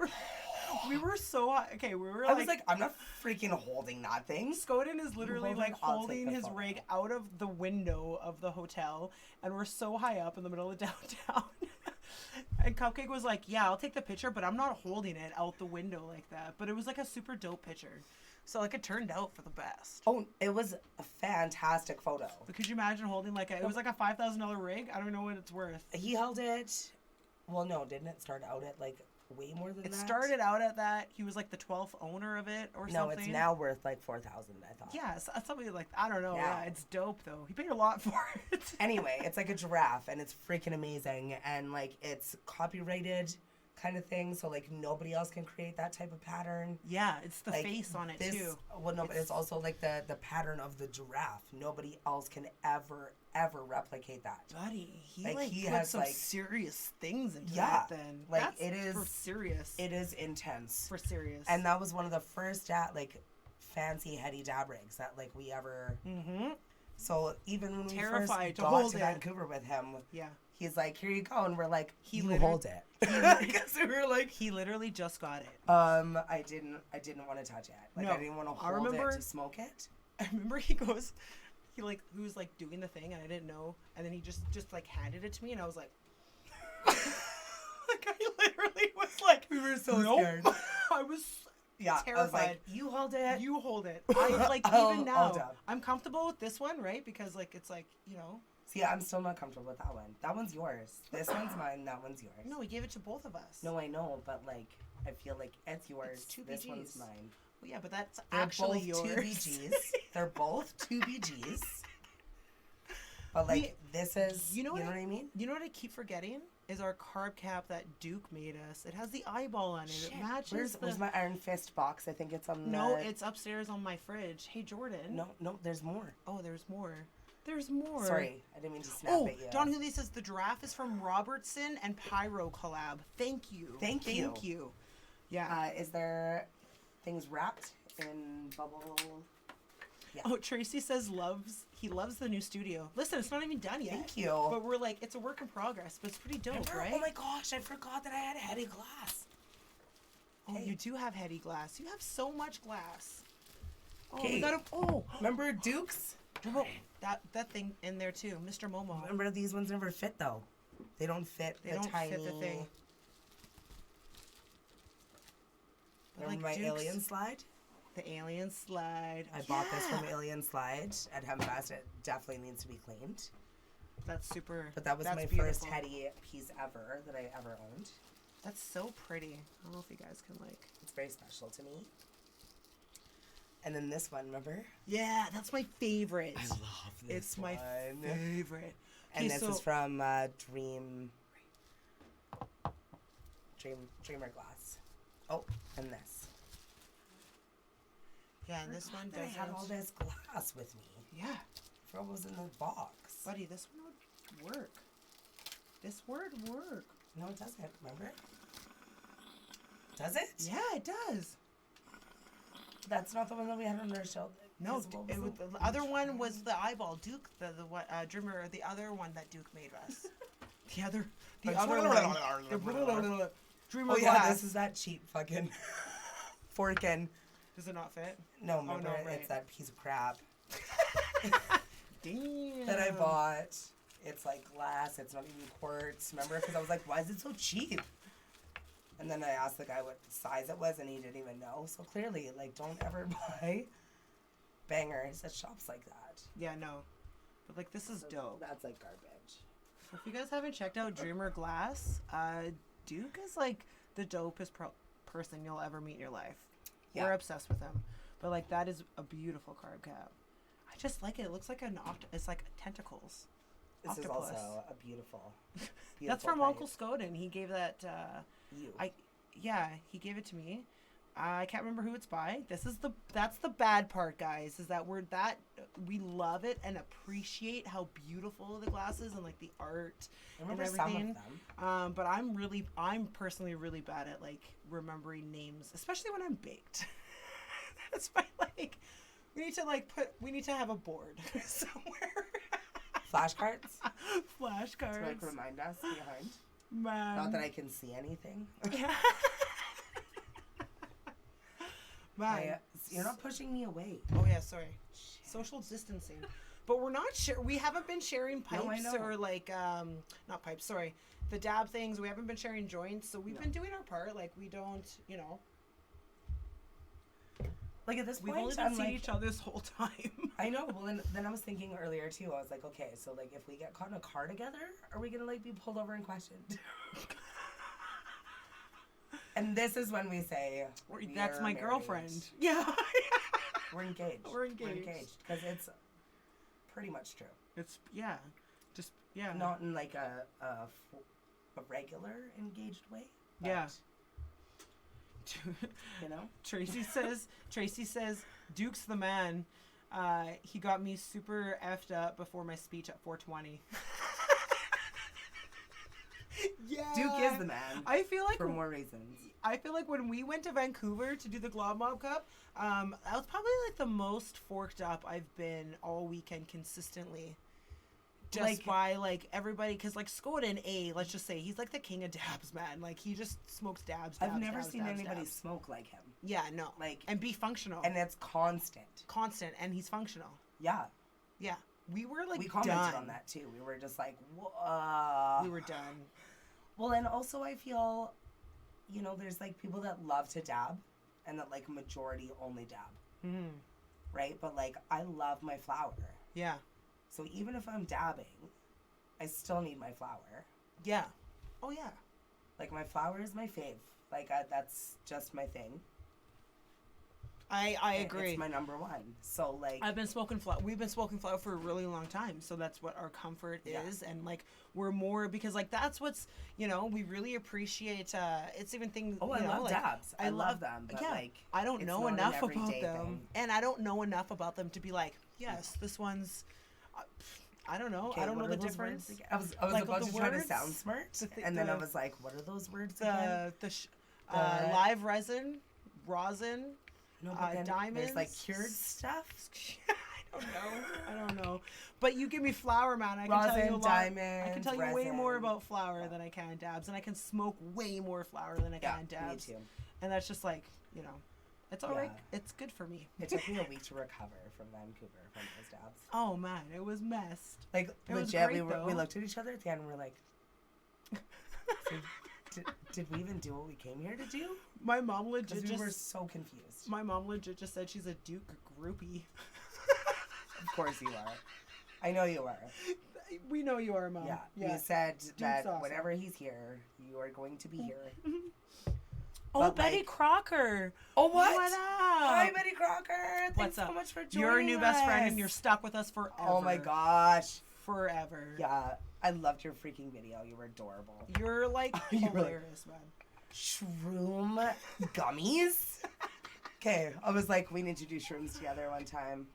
were so, okay, we were I was like, I'm not freaking holding that thing. Skoden is literally like I'll holding take the his photo. rig out of the window of the hotel, and we're so high up in the middle of downtown. And Cupcake was like, yeah, I'll take the picture, but I'm not holding it out the window like that. But it was like a super dope picture. So like it turned out for the best. Oh, it was a fantastic photo. But could you imagine holding like it was like a $5,000 rig? I don't know what it's worth. He held it. Well, no, didn't it start out at like way more than that? It started out at that. He was like the 12th owner of it or something. No, it's now worth like 4,000, I thought. Yeah, something like, I don't know. Yeah. Yeah, it's dope though. He paid a lot for it. Anyway, it's like a giraffe and it's freaking amazing and like it's copyrighted kind of thing, so like nobody else can create that type of pattern. Yeah, it's the Like, face on it too. Well, no, but it's also like the pattern of the giraffe. Nobody else can ever replicate that. Buddy, he Like, like he put has, some like- serious things into Yeah, that then. like, That's it is- for serious. It is intense. For serious. And that was one of the first fancy heady dab rigs that like we ever. Mm-hmm. So even when we Terrified first to got hold to it. Vancouver with him, Yeah. he's like, "Here you go," and we're like, He "You literally- hold it." Because we were like, He literally just got it. I didn't want to touch it. Like No, I didn't want to I hold remember- it to smoke it. I remember he was like doing the thing and I didn't know, and then he just like handed it to me and I was like like I literally was like, We were so nope. scared. I was Yeah, I was terrified. like, "You hold it." You hold it. I like I'll even now dab. I'm comfortable with this one, right? Because like it's like, you know. See, I'm still not comfortable with that one. That one's yours. This one's mine. That one's yours. No, we gave it to both of us. No, I know, but like, I feel like it's yours. It's two This BGs. one's mine. Well, yeah, but that's They're actually both yours. 2 BGs. They're both 2 BGs. But like, this is, you know what what I mean? You know what I keep forgetting is our carb cap that Duke made us. It has the eyeball on it. Shit. It matches. Where's my Iron Fist box? I think it's on No, the... it's upstairs on my fridge. Hey, Jordan. No, there's more. Oh, there's more. There's more. Sorry, I didn't mean to snap Oh, at you. Don Hooley says the giraffe is from Robertson and Pyro collab. Thank you. Thank you. Thank you. Yeah. Is there things wrapped in bubble? Yeah. Oh, Tracy says he loves the new studio. Listen, it's not even done yet. Thank you. But we're like, it's a work in progress, but it's pretty dope, right? Oh my gosh, I forgot that I had heady glass. Oh, Hey. you do have heady glass. You have so much glass. Oh, Okay. we got Remember Duke's? that thing in there too, Mr. Momo. Remember these ones never fit though. They don't fit They the don't tiny... fit the thing. But Remember like my Duke's- alien slide? The alien slide. I bought this from Yeah. Alien Slide at Hempfest. It definitely needs to be cleaned. That's super. But that was that's my beautiful. first heady piece ever that I ever owned. That's so pretty. I don't know if you guys can like. It's very special to me. And then this one, remember? Yeah, that's my favorite. I love this It's my one. favorite. And Okay, this is from Dreamer Glass. Oh, and this. Yeah, and this one I does had all this glass with me. Yeah, For what was in the box. buddy, this one would work. This word work. No, it doesn't. Remember? Does it? Yeah, it does. That's not the one that we had on our shelf. No, What it was was, the other one was the eyeball. Duke, the what Dreamer, the other one that Duke made us. the other one. The Dreamer Oh yeah, glass. this is that cheap fucking forkin. Does it not fit? No, remember no, right. it's that piece of crap Damn. that I bought. It's like glass. It's not even quartz. Remember? Because I was like, why is it so cheap? And then I asked the guy what size it was, and he didn't even know. So clearly, like, don't ever buy bangers at shops like that. Yeah, no. But like this is dope. That's like garbage. If you guys haven't checked out Dreamer Glass, Duke is like the dopest person you'll ever meet in your life. Yeah. We're obsessed with him. But like that is a beautiful carb cap. I just like it. It looks like it's like tentacles. This is Octopus. also a beautiful, That's from pipe. Uncle Skoden. He gave that You. he gave it to me. I can't remember who it's by. That's the bad part, guys, is that we love it and appreciate how beautiful the glass is and like the art I remember and everything. some of them. But I'm personally really bad at like remembering names, especially when I'm baked. That's why like we need to have a board somewhere. Flashcards? Flashcards. To like remind us behind. Man. Not that I can see anything. Yeah. Man. You're not pushing me away. Oh yeah, sorry. Shit. Social distancing. But we're not we haven't been sharing pipes or like not pipes, sorry. The dab things. We haven't been sharing joints, so we've been doing our part. Like we don't, you know. Like at this point, we've only been seeing each other this whole time. I know. Well, then I was thinking earlier too. I was like, okay, so like if we get caught in a car together, are we gonna like be pulled over and questioned? And this is when we say, that's my married. girlfriend. Yeah. We're engaged. We're engaged. Because it's pretty much true. It's, yeah. Just, yeah. Not in like a regular engaged way. Yeah. You know? Tracy says, Duke's the man. He got me super effed up before my speech at 420. Yeah. Duke is the man. I feel like for more reasons. I feel like when we went to Vancouver to do the Glob Mob Cup, that was probably like the most forked up I've been all weekend consistently. Just like, by like everybody, because like Skoda A, let's just say he's like the king of dabs, man. Like he just smokes dabs. I've never seen anybody smoke like him. Yeah, no. Like and be functional. And it's constant. And he's functional. Yeah. Yeah. We were like we commented done. on that too. We were just like, whoa. We were done. Well, and also I feel, you know, there's like people that love to dab, and that like majority only dab. Mm-hmm. Right, but like I love my flower. Yeah. So even if I'm dabbing, I still need my flower. Yeah. Oh yeah. Like my flower is my fave. Like that's just my thing. I agree. It's my number one. So like we've been smoking flower for a really long time. So that's what our comfort is, and like we're more because like that's what's, you know, we really appreciate. It's even things. Oh, I love dabs. I love them. But yeah, like I don't know enough about them, thing. and I don't know enough about them to be like, yes, this one's. I don't know. Okay, I don't know the difference. I was like, about to try to sound smart, and then I was like, what are those words again? Live resin, rosin. No, but diamonds. There's like cured stuff. I don't know. But you give me flour, man. I can rosin, tell you a lot. Diamonds, I can tell you resin. way more about flour than I can dabs, and I can smoke way more flour than I can dabs. Me too. And that's just like, you know, it's all right. It's good for me. It took me a week to recover from Vancouver from those dabs. Oh man, it was messed. Like it legit, great, we looked at each other at the end and we're like, did we even do what we came here to do? My mom legit we were so confused. My mom legit just said she's a Duke groupie. Of course you are. I know you are. We know you are, Mom. Yeah. You said Duke's that awesome. Whenever he's here, you are going to be here. Oh, but Betty Crocker. Oh, what? What up? Hi, Betty Crocker. Thanks so much for joining You're our new best friend, and you're stuck with us forever. Oh, my gosh. Forever. Yeah. I loved your freaking video. You were adorable. You're like hilarious, man. Shroom gummies? Okay. I was like, we need to do shrooms together one time.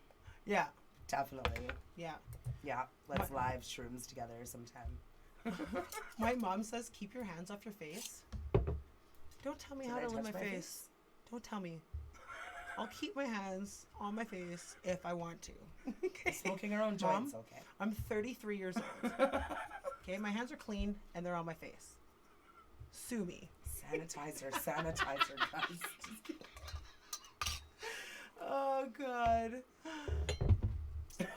Yeah. Definitely. Yeah. Yeah. Let's live shrooms together sometime. My mom says, keep your hands off your face. Don't tell me how to live my face. Don't tell me. I'll keep my hands on my face if I want to. Okay. Smoking our own joints, Mom, okay. I'm 33 years old. Okay, my hands are clean and they're on my face. Sue me. Sanitizer, guys. Oh, God.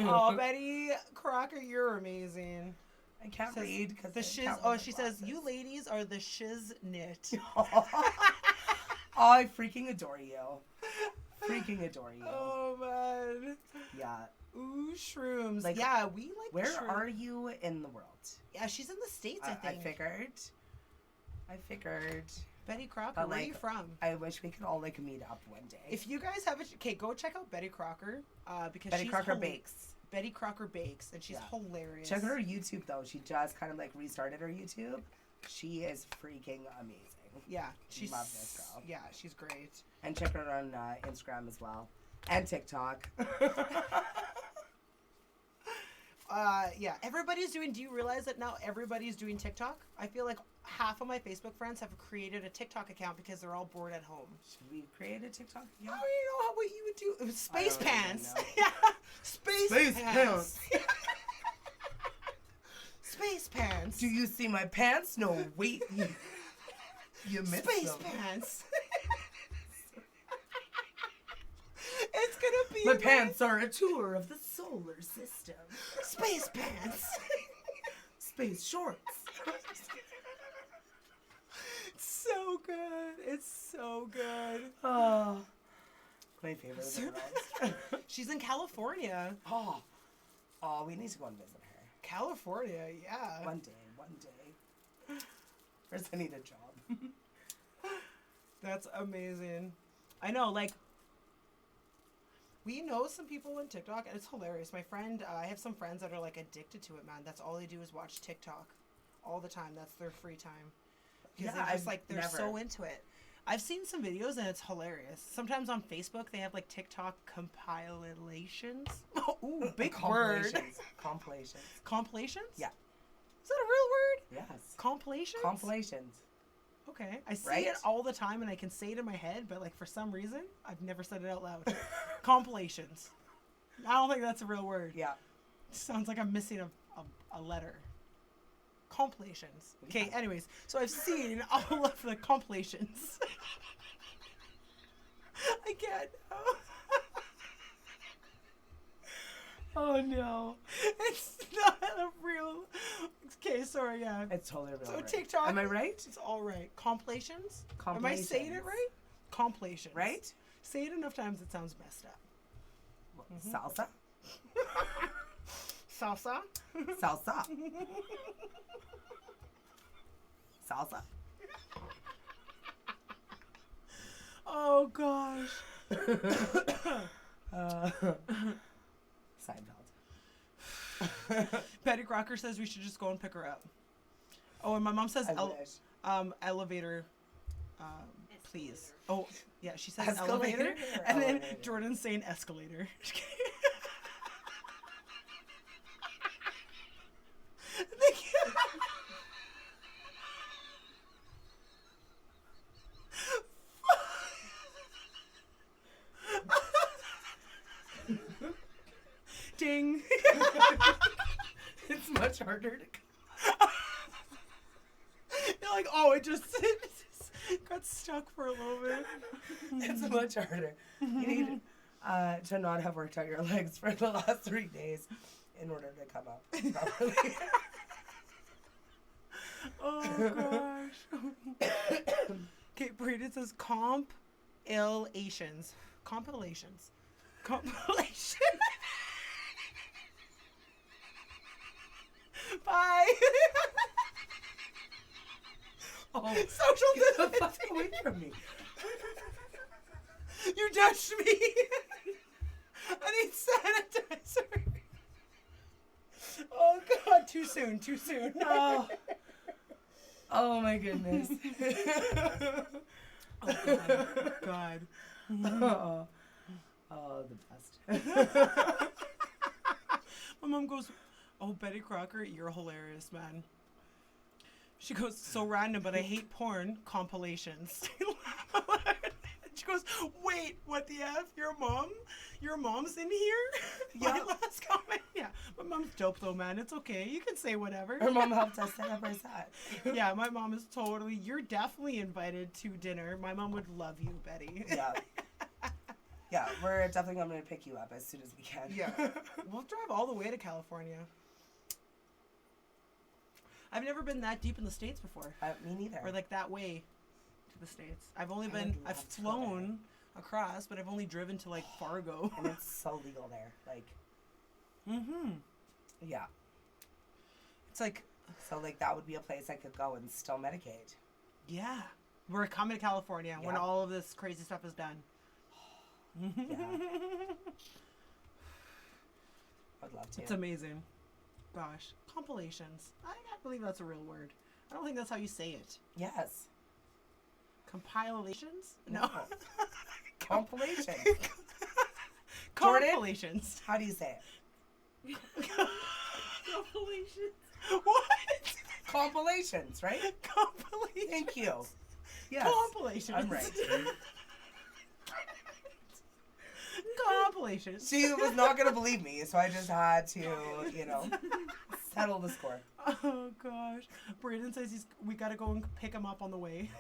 Oh, Betty Crocker, you're amazing. I can't read because the shiz. Oh, she says you ladies are the shiznit. Oh, I freaking adore you. Freaking adore you. Oh man. Yeah. Ooh, shrooms. Like, yeah, we like. Where are you in the world? Yeah, she's in the States. I think. I figured. Betty Crocker, where are you from? I wish we could all like meet up one day. If you guys have okay, go check out Betty Crocker. Because Betty Crocker bakes. Betty Crocker bakes, and she's hilarious. Check her YouTube though. She just kind of like restarted her YouTube. She is freaking amazing. Yeah, she's Love this girl. Yeah, she's great. And check her out on Instagram as well. And TikTok. Yeah, everybody's doing. Do you realize that now everybody's doing TikTok? I feel like half of my Facebook friends have created a TikTok account because they're all bored at home. Should we create a TikTok? Yeah. Oh, you know what you would do? It was space I don't even pants. know. Yeah, space Space pants. Space pants. Do you see my pants? No, wait. You missed Space them. pants. It's gonna be My pants are a tour of the solar system. space pants. Space shorts. It's so good. It's so good. Oh, my favorite of the world. She's in California. Oh, we need to go and visit her. California, yeah. One day. First, I need a job. That's amazing. I know, like, we know some people on TikTok, and it's hilarious. My friend, I have some friends that are, like, addicted to it, man. That's all they do is watch TikTok all the time. That's their free time. Because Yeah, they're just, I've they're so into it. I've seen some videos, and it's hilarious. Sometimes on Facebook, they have, like, TikTok compilations. Ooh, big word. Compilations. Compilations? Yeah. Is that a real word? Yes. Compilations? Compilations. Okay. I see Right? it all the time and I can say it in my head, but like for some reason, I've never said it out loud. Compilations. I don't think that's a real word. Yeah. It sounds like I'm missing a letter. Compilations. Okay, Yeah. anyways, so I've seen all of the compilations. I can't. Oh no. It's not a real. Okay, sorry, yeah. It's totally real. So right? TikTok. Am I right? It's all right. Compilations? Am I Compilations. saying it right? Compilations. Right? Say it enough times, it sounds messed up. Salsa. Salsa? Salsa. Salsa. Oh gosh. Seinfeld. Betty Crocker says we should just go and pick her up. Oh, and my mom says I wish. elevator, please. Oh, yeah, she says Escalator elevator, or and then elevator? Jordan's saying escalator. Ding. It's much harder to. You're like, oh, it just got stuck for a little bit. It's much harder. You need to not have worked out your legs for the last 3 days in order to come out properly. Oh gosh. Okay, Braden says compilations. Compilations. Compilation. Bye. Oh, Social get the distance. fuck away from me. You touched me. I need sanitizer. Oh god, too soon, too soon. Oh, oh my goodness. Oh god. Oh, oh, the best. My mom goes, oh, Betty Crocker, you're hilarious, man. She goes, so random, but I hate porn compilations. She goes, wait, what the F? Your mom's in here? Yeah. My last comment. Yeah, my mom's dope though, man. It's okay. You can say whatever. Her mom helped us set up our set. Yeah, my mom is totally, you're definitely invited to dinner. My mom would love you, Betty. Yeah. Yeah, we're definitely going to pick you up as soon as we can. Yeah. We'll drive all the way to California. I've never been that deep in the States before. Me neither. Or like that way to the States. I've I've flown across, but I've only driven to like Fargo. And it's so legal there. Like, Mm-hmm. yeah. It's like, So, like, that would be a place I could go and still medicate. yeah. We're coming to California when Yeah. all of this crazy stuff is done. Yeah. I'd love to. It's amazing. Gosh. Compilations. I can't believe that's a real word. I don't think that's how you say it. Yes. Compilations? No. Compilation. Compilations. How do you say it? Compilations. What? Compilations, right? Compilations. Thank you. Yes. Compilations. I'm right. Compilations. She was not going to believe me, so I just had to, settle the score. Oh, gosh. Brayden says we got to go and pick him up on the way.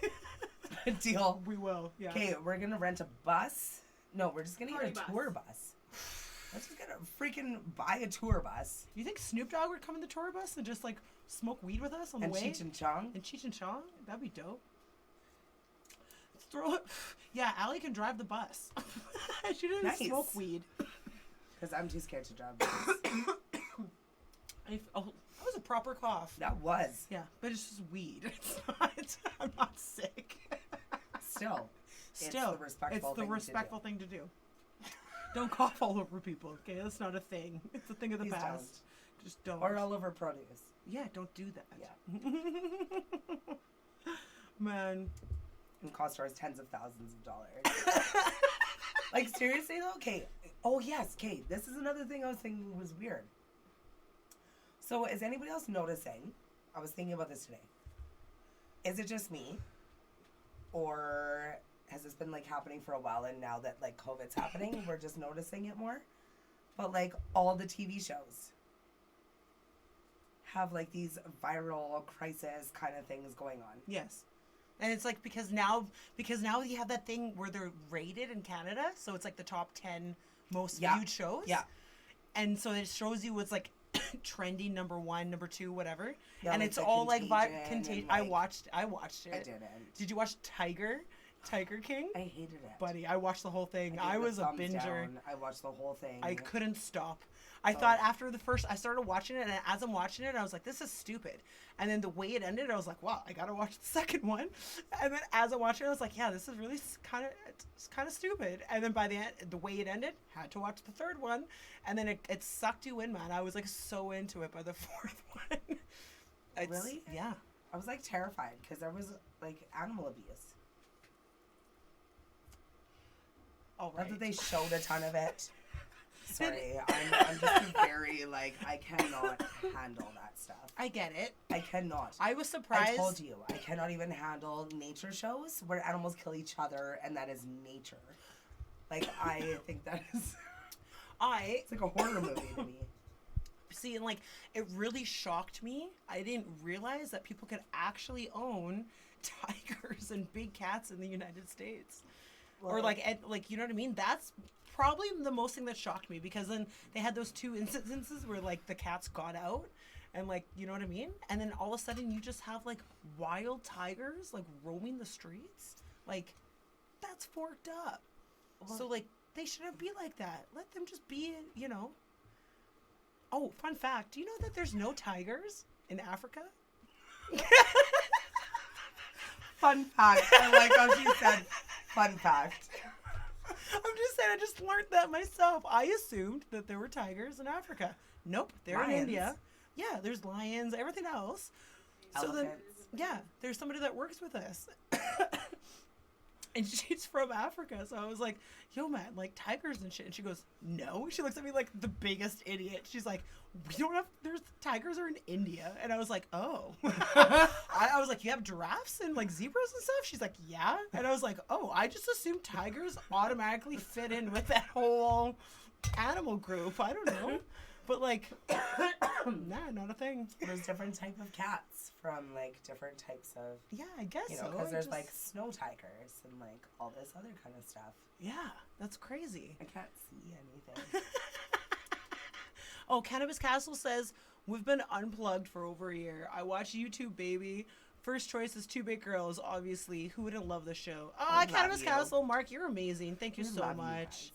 Deal. We will, yeah. Okay, we're going to rent a bus. No, we're just going to get a tour bus. Let's just get a freaking buy a tour bus. You think Snoop Dogg would come in the tour bus and just, like, smoke weed with us on the way? And Cheech and Chong? And Cheech and Chong? That'd be dope. Throw it. Yeah, Allie can drive the bus. She doesn't smoke weed. Because I'm too scared to drive the bus. That was a proper cough. That was. Yeah, but it's just weed. It's not, I'm not sick. Still, it's the respectful thing to do. Don't cough all over people, okay? That's not a thing. It's a thing of the past. Don't. Just don't. Or all over produce. Yeah, don't do that. Yeah. Man. And cost us tens of thousands of dollars. Like, seriously, though? Okay. Oh, yes, Kate. This is another thing I was thinking was weird. So, is anybody else noticing? I was thinking about this today. Is it just me? Or has this been, like, happening for a while, and now that, like, COVID's happening, we're just noticing it more? But, like, all the TV shows have, like, these viral crisis kind of things going on. Yes. And it's like because now you have that thing where they're rated in Canada, so it's like the top 10 most viewed shows. Yeah. And so it shows you what's like trending number 1, number 2, whatever. Yeah, and like it's all like Contagion. I watched it. I didn't. Did you watch Tiger King? I hated it. Buddy, I watched the whole thing. I was a binger. Down. I watched the whole thing. I couldn't stop. I thought after the first, I started watching it, and as I'm watching it, I was like, this is stupid. And then the way it ended, I was like, wow, I gotta watch the second one. And then as I'm watching it, I was like, yeah, this is really kind of stupid. And then by the end, the way it ended, had to watch the third one. And then it sucked you in, man. I was like so into it by the fourth one. Really? Yeah. I was like terrified because there was like animal abuse. All right. Not that they showed a ton of it. Sorry, I'm just very, like, I cannot handle that stuff. I get it. I cannot. I was surprised. I told you, I cannot even handle nature shows where animals kill each other and that is nature. Like, I think that is... It's like a horror movie to me. See, and, like, it really shocked me. I didn't realize that people could actually own tigers and big cats in the United States. Well, or, like, you know what I mean? That's... probably the most thing that shocked me because then they had those 2 instances where like the cats got out and like you know what I mean, and then all of a sudden you just have like wild tigers like roaming the streets. Like that's forked up. Well, so like they shouldn't be like that. Let them just be, you know. Oh, fun fact, do you know that there's no tigers in Africa? Fun fact. I like how she said fun fact. I'm just saying, I just learned that myself. I assumed that there were tigers in Africa. Nope, they're lions. in India. Yeah, there's lions, everything else. Elephants. So then, yeah, there's somebody that works with us. And she's from Africa. So I was like, yo, man, like tigers and shit. And she goes, no. She looks at me like the biggest idiot. She's like, we don't have, tigers are in India. And I was like, oh. I was like, you have giraffes and like zebras and stuff? She's like, yeah. And I was like, oh, I just assumed tigers automatically fit in with that whole animal group. I don't know. But like, nah, not a thing. There's different type of cats from like different types of. Yeah, I guess you know, because there's like snow tigers and like all this other kind of stuff. Yeah, that's crazy. I can't see anything. Oh, Cannabis Castle says we've been unplugged for over a year. I watch YouTube, baby. First choice is Two Big Girls, obviously. Who wouldn't love the show? Oh, Cannabis Castle, Mark, you're amazing. Thank you so much,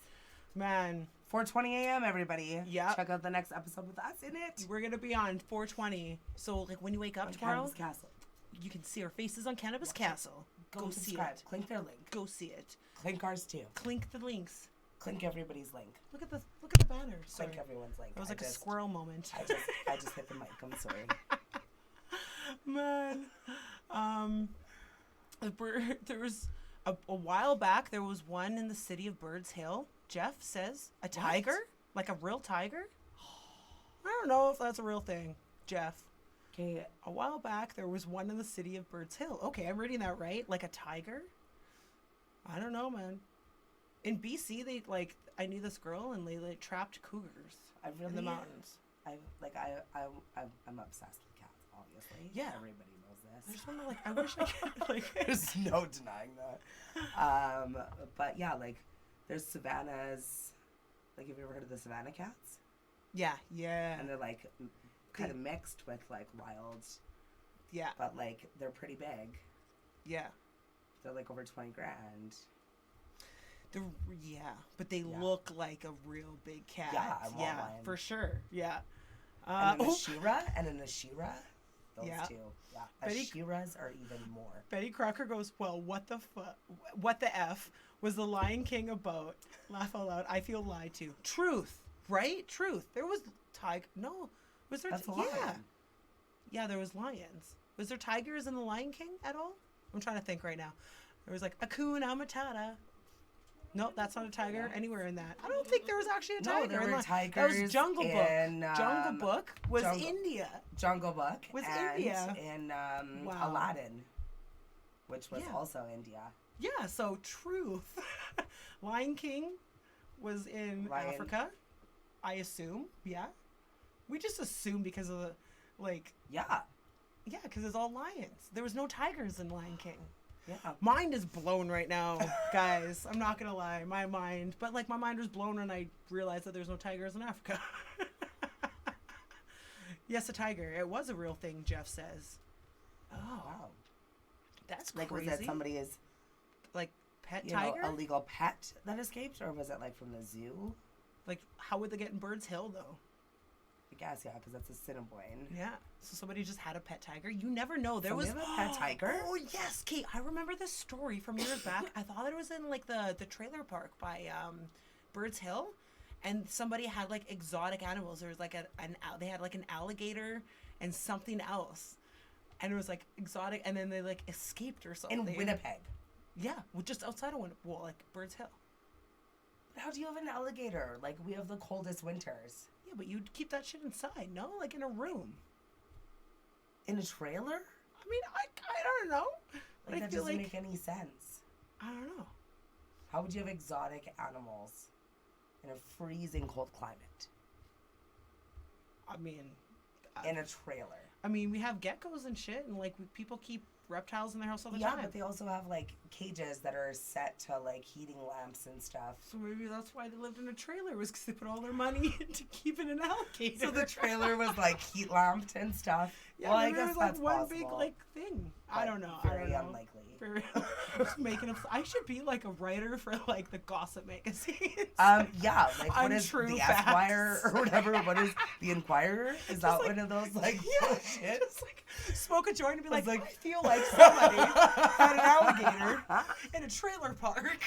man. 4:20 a.m. everybody. Yeah. Check out the next episode with us in it. We're gonna be on 4:20. So like when you wake up tomorrow, Cannabis Castle, you can see our faces on Cannabis Castle. Go see it. Clink their link. Go see it. Clink ours too. Clink the links. Clink everybody's link. Look at the banner. Sorry. Clink everyone's link. It was like a squirrel moment. I just hit the mic. I'm sorry. Man. There was a while back. There was one in the city of Birds Hill. Jeff says a tiger, like a real tiger. I don't know if that's a real thing, Jeff. Okay. A while back, there was one in the city of Birds Hill. Okay, I'm reading that right. Like a tiger. I don't know, man. In BC, I knew this girl, and they trapped cougars in the mountains. I'm obsessed with cats, obviously. Yeah. Everybody knows I this. just want to I wish I could There's no denying that. But yeah, there's savannas. Have you ever heard of the savanna cats? Yeah. And they're kind of mixed with wild. Yeah. But they're pretty big. Yeah. They're over 20 grand. But they look like a real big cat. Yeah, I want one. For sure. Yeah. And an Ashira and an Ashira. Those two. Yeah. Ashiras are even more. Betty Crocker goes, well, what the F was the Lion King about? Laugh out loud. I feel lied to. Truth. Right? Truth. There was No. Was there? That's a lion. Yeah, there was lions. Was there tigers in the Lion King at all? I'm trying to think right now. There was Hakuna Matata. Nope, that's not a tiger anywhere in that. I don't think there was actually a tiger. No, there were tigers. That was Jungle Book. Jungle Book was India. Jungle Book was India. And Aladdin, which was also India. Yeah, so truth. Lion King was in Africa, I assume. Yeah. We just assume because of the, Yeah, because it's all lions. There was no tigers in Lion King. Yeah. Mind is blown right now, guys. I'm not going to lie. My mind. But, my mind was blown when I realized that there's no tigers in Africa. Yes, a tiger. It was a real thing, Jeff says. Oh. Wow. That's crazy. Was that somebody's... pet tiger? Illegal pet that escaped? Or was it, from the zoo? How would they get in Birds Hill, though? I guess, yeah, because that's a Assiniboine. Yeah. So somebody just had a pet tiger. You never know. There was a pet tiger? Oh, yes, Kate. I remember this story from years back. I thought it was in, the trailer park by Birds Hill. And somebody had, exotic animals. There was, they had, an alligator and something else. And it was, exotic. And then they, escaped or something. In Winnipeg? Yeah. Well, just outside of Birds Hill. But how do you have an alligator? We have the coldest winters. Yeah, but you'd keep that shit inside, no? In a room. In a trailer? I mean, I don't know. But that doesn't make any sense. I don't know. How would you have exotic animals in a freezing cold climate? I mean... in a trailer. I mean, we have geckos and shit, and, people keep reptiles in their house all the time. Yeah, but they also have, cages that are set to, heating lamps and stuff. So maybe that's why they lived in a trailer, was because they put all their money into keeping an alligator. So the trailer was, heat lamped and stuff? Yeah, well, I guess that's one possible. big, thing. But I don't know. Very unlikely. Just making up. I should be, a writer for, the gossip magazines. Yeah, what is the facts. Esquire or whatever? What is the Inquirer? Is that one of those, bullshit? Just, smoke a joint and be I feel like somebody had an alligator in a trailer park.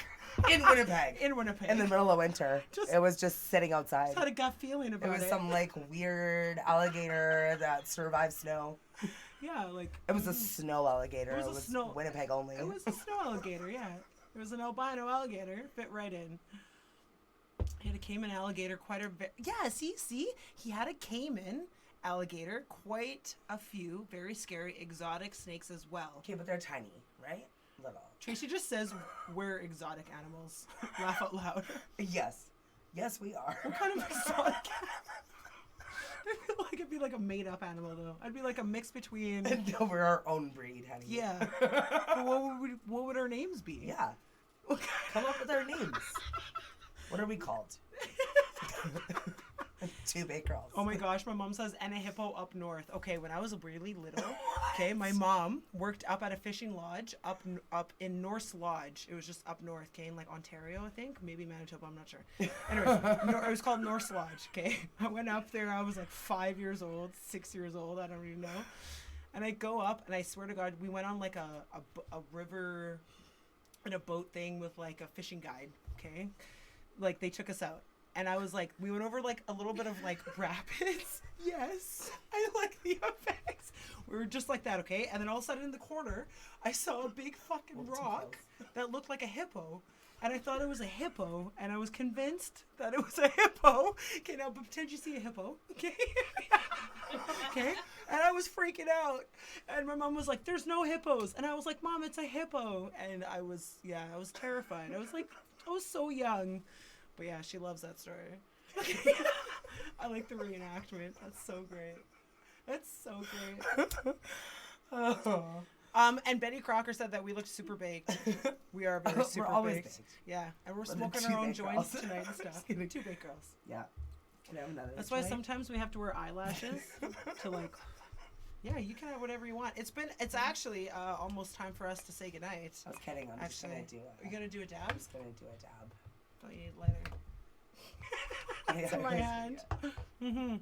In Winnipeg. In Winnipeg. In the middle of winter. It was just sitting outside. Just had a gut feeling about it. It was some, weird alligator that survived snow. Yeah, It was a snow alligator. It was snow. Winnipeg only. It was a snow alligator, yeah. It was an albino alligator. Fit right in. He had a Cayman alligator, quite a bit. Yeah, see? He had a Cayman alligator, quite a few, very scary, exotic snakes as well. Okay, but they're tiny, right? Little. Tracy just says we're exotic animals. Laugh out loud. Yes. Yes, we are. What kind of exotic animal? I feel like it'd be a made-up animal, though. I'd be a mix between... No, we're our own breed, honey. Yeah. But what would our names be? Yeah. Come up with our names. What are we called? Two big girls. Oh my gosh, my mom says, and a hippo up north. Okay, when I was really little, okay, my mom worked up at a fishing lodge up in Norse Lodge. It was just up north, okay, in Ontario, I think. Maybe Manitoba, I'm not sure. Anyways, it was called Norse Lodge, okay. I went up there, I was 5 years old, 6 years old, I don't even know. And I go up, and I swear to God, we went on a river in a boat thing with a fishing guide, okay. They took us out. And I was like, we went over like a little bit of like rapids. Yes, I like the effects. We were just like that, okay? And then all of a sudden in the corner, I saw a big fucking rock that looked like a hippo. And I thought it was a hippo, and I was convinced that it was a hippo. Okay, now pretend you see a hippo, okay? Okay? And I was freaking out. And my mom was like, there's no hippos. And I was like, Mom, it's a hippo. And I was terrified. I was like, I was so young. But yeah, she loves that story. I like the reenactment. That's so great. That's so great. Oh. And Betty Crocker said that we looked super baked. We are very super We're always baked. Yeah, and we're We're the smoking two our own baked joints girls. tonight and stuff. Two baked girls. Yeah. Can I have another? That's why joint? sometimes we have to wear eyelashes to like. Yeah, you can have whatever you want. It's actually almost time for us to say goodnight. I was kidding. I'm just gonna do it. Are you gonna do a dab? I'm just gonna do a dab. Oh, you need lighter. It's in my hand. Mm-hmm.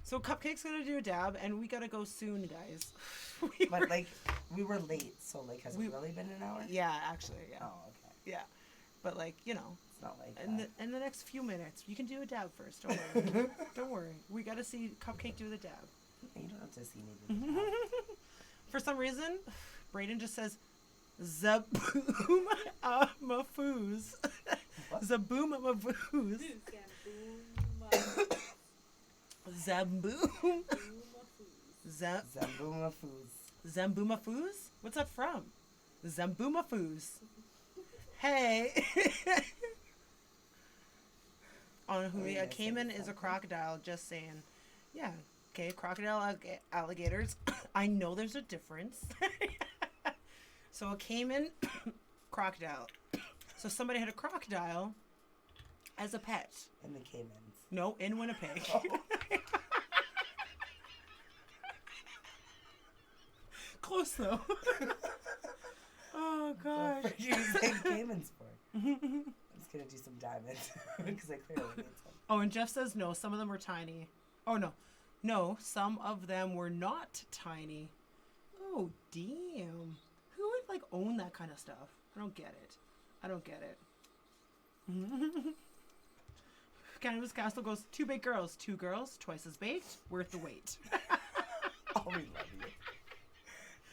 So Cupcake's gonna do a dab, and we gotta go soon, guys. But like, we were late, so like, has it really been an hour? Yeah, actually, yeah. Oh, okay. Yeah, but like, you know, It's not like in the next few minutes, you can do a dab first. Don't worry. Don't worry. We gotta see Cupcake do the dab. You don't have to see me do the dab. For some reason, Brayden just says Zaboom Mafoos. Zaboom Mafoos. Zamboom. Zambooma Foods. Zambooma Foos? What's that from? Zambooma Foos. Hey. On who a caiman is a crocodile, just saying. Yeah. Okay, crocodile, alligators. I know there's a difference. So a caiman, crocodile. So somebody had a crocodile as a pet. And the Caymans. No, in Winnipeg. Oh. Close though. Oh gosh. What are you saying Caymans for? I'm just gonna do some diamonds because I clearly need some. Oh, and Jeff says no. Some of them were tiny. Oh no, some of them were not tiny. Oh damn. Who would like own that kind of stuff? I don't get it. Cannabis Castle goes, 2 baked girls. 2 girls, twice as baked, worth the wait. Oh, we love you.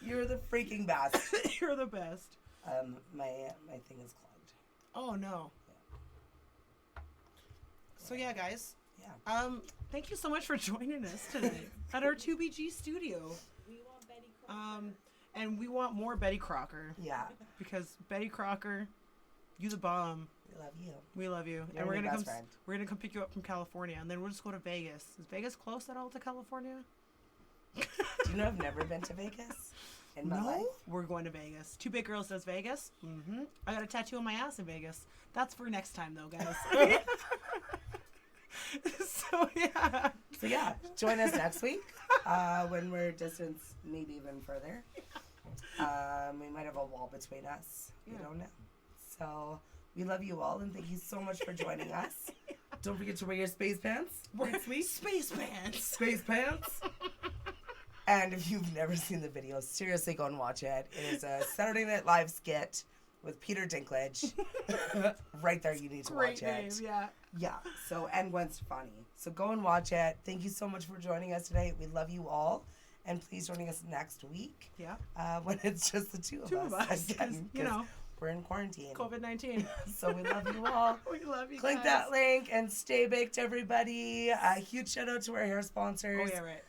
You're the freaking best. You're the best. My thing is clogged. Oh no. Yeah. So yeah, guys. Yeah. Thank you so much for joining us tonight at our 2BG studio. We want Betty Crocker. And we want more Betty Crocker. Yeah. Because Betty Crocker, you the bomb. We love you. We love you. You're And my best friend. we're gonna come pick you up from California, and then we'll just go to Vegas. Is Vegas close at all to California? Do you know I've never been to Vegas in my life? We're going to Vegas. 2 Big Girls does Vegas. Mm-hmm. I got a tattoo on my ass in Vegas. That's for next time, though, guys. So yeah, join us next week when we're distanced maybe even further. We might have a wall between us. We don't know. So we love you all, and thank you so much for joining us. Don't forget to wear your space pants next week. Space pants. Space pants. And if you've never seen the video, seriously go and watch it. It is a Saturday Night Live skit with Peter Dinklage. Right there, you need to watch Name, it. yeah. Yeah. So, and Gwen Stefani. So go and watch it. Thank you so much for joining us today. We love you all. And please join us next week. Yeah. When it's just the two of us. Again, you know. We're in quarantine. COVID-19. So we love you all. We love you Click guys. that link and stay baked, everybody. A huge shout out to our hair sponsors. Oh, yeah, right.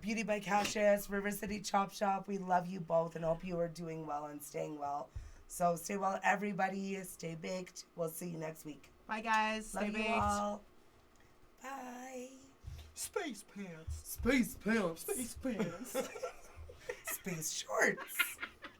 Beauty by Kashus, River City Chop Shop. We love you both and hope you are doing well and staying well. So stay well, everybody. Stay baked. We'll see you next week. Bye, guys. Love Stay you baked. all. Bye. Space pants. Space pants. Space pants. Space shorts.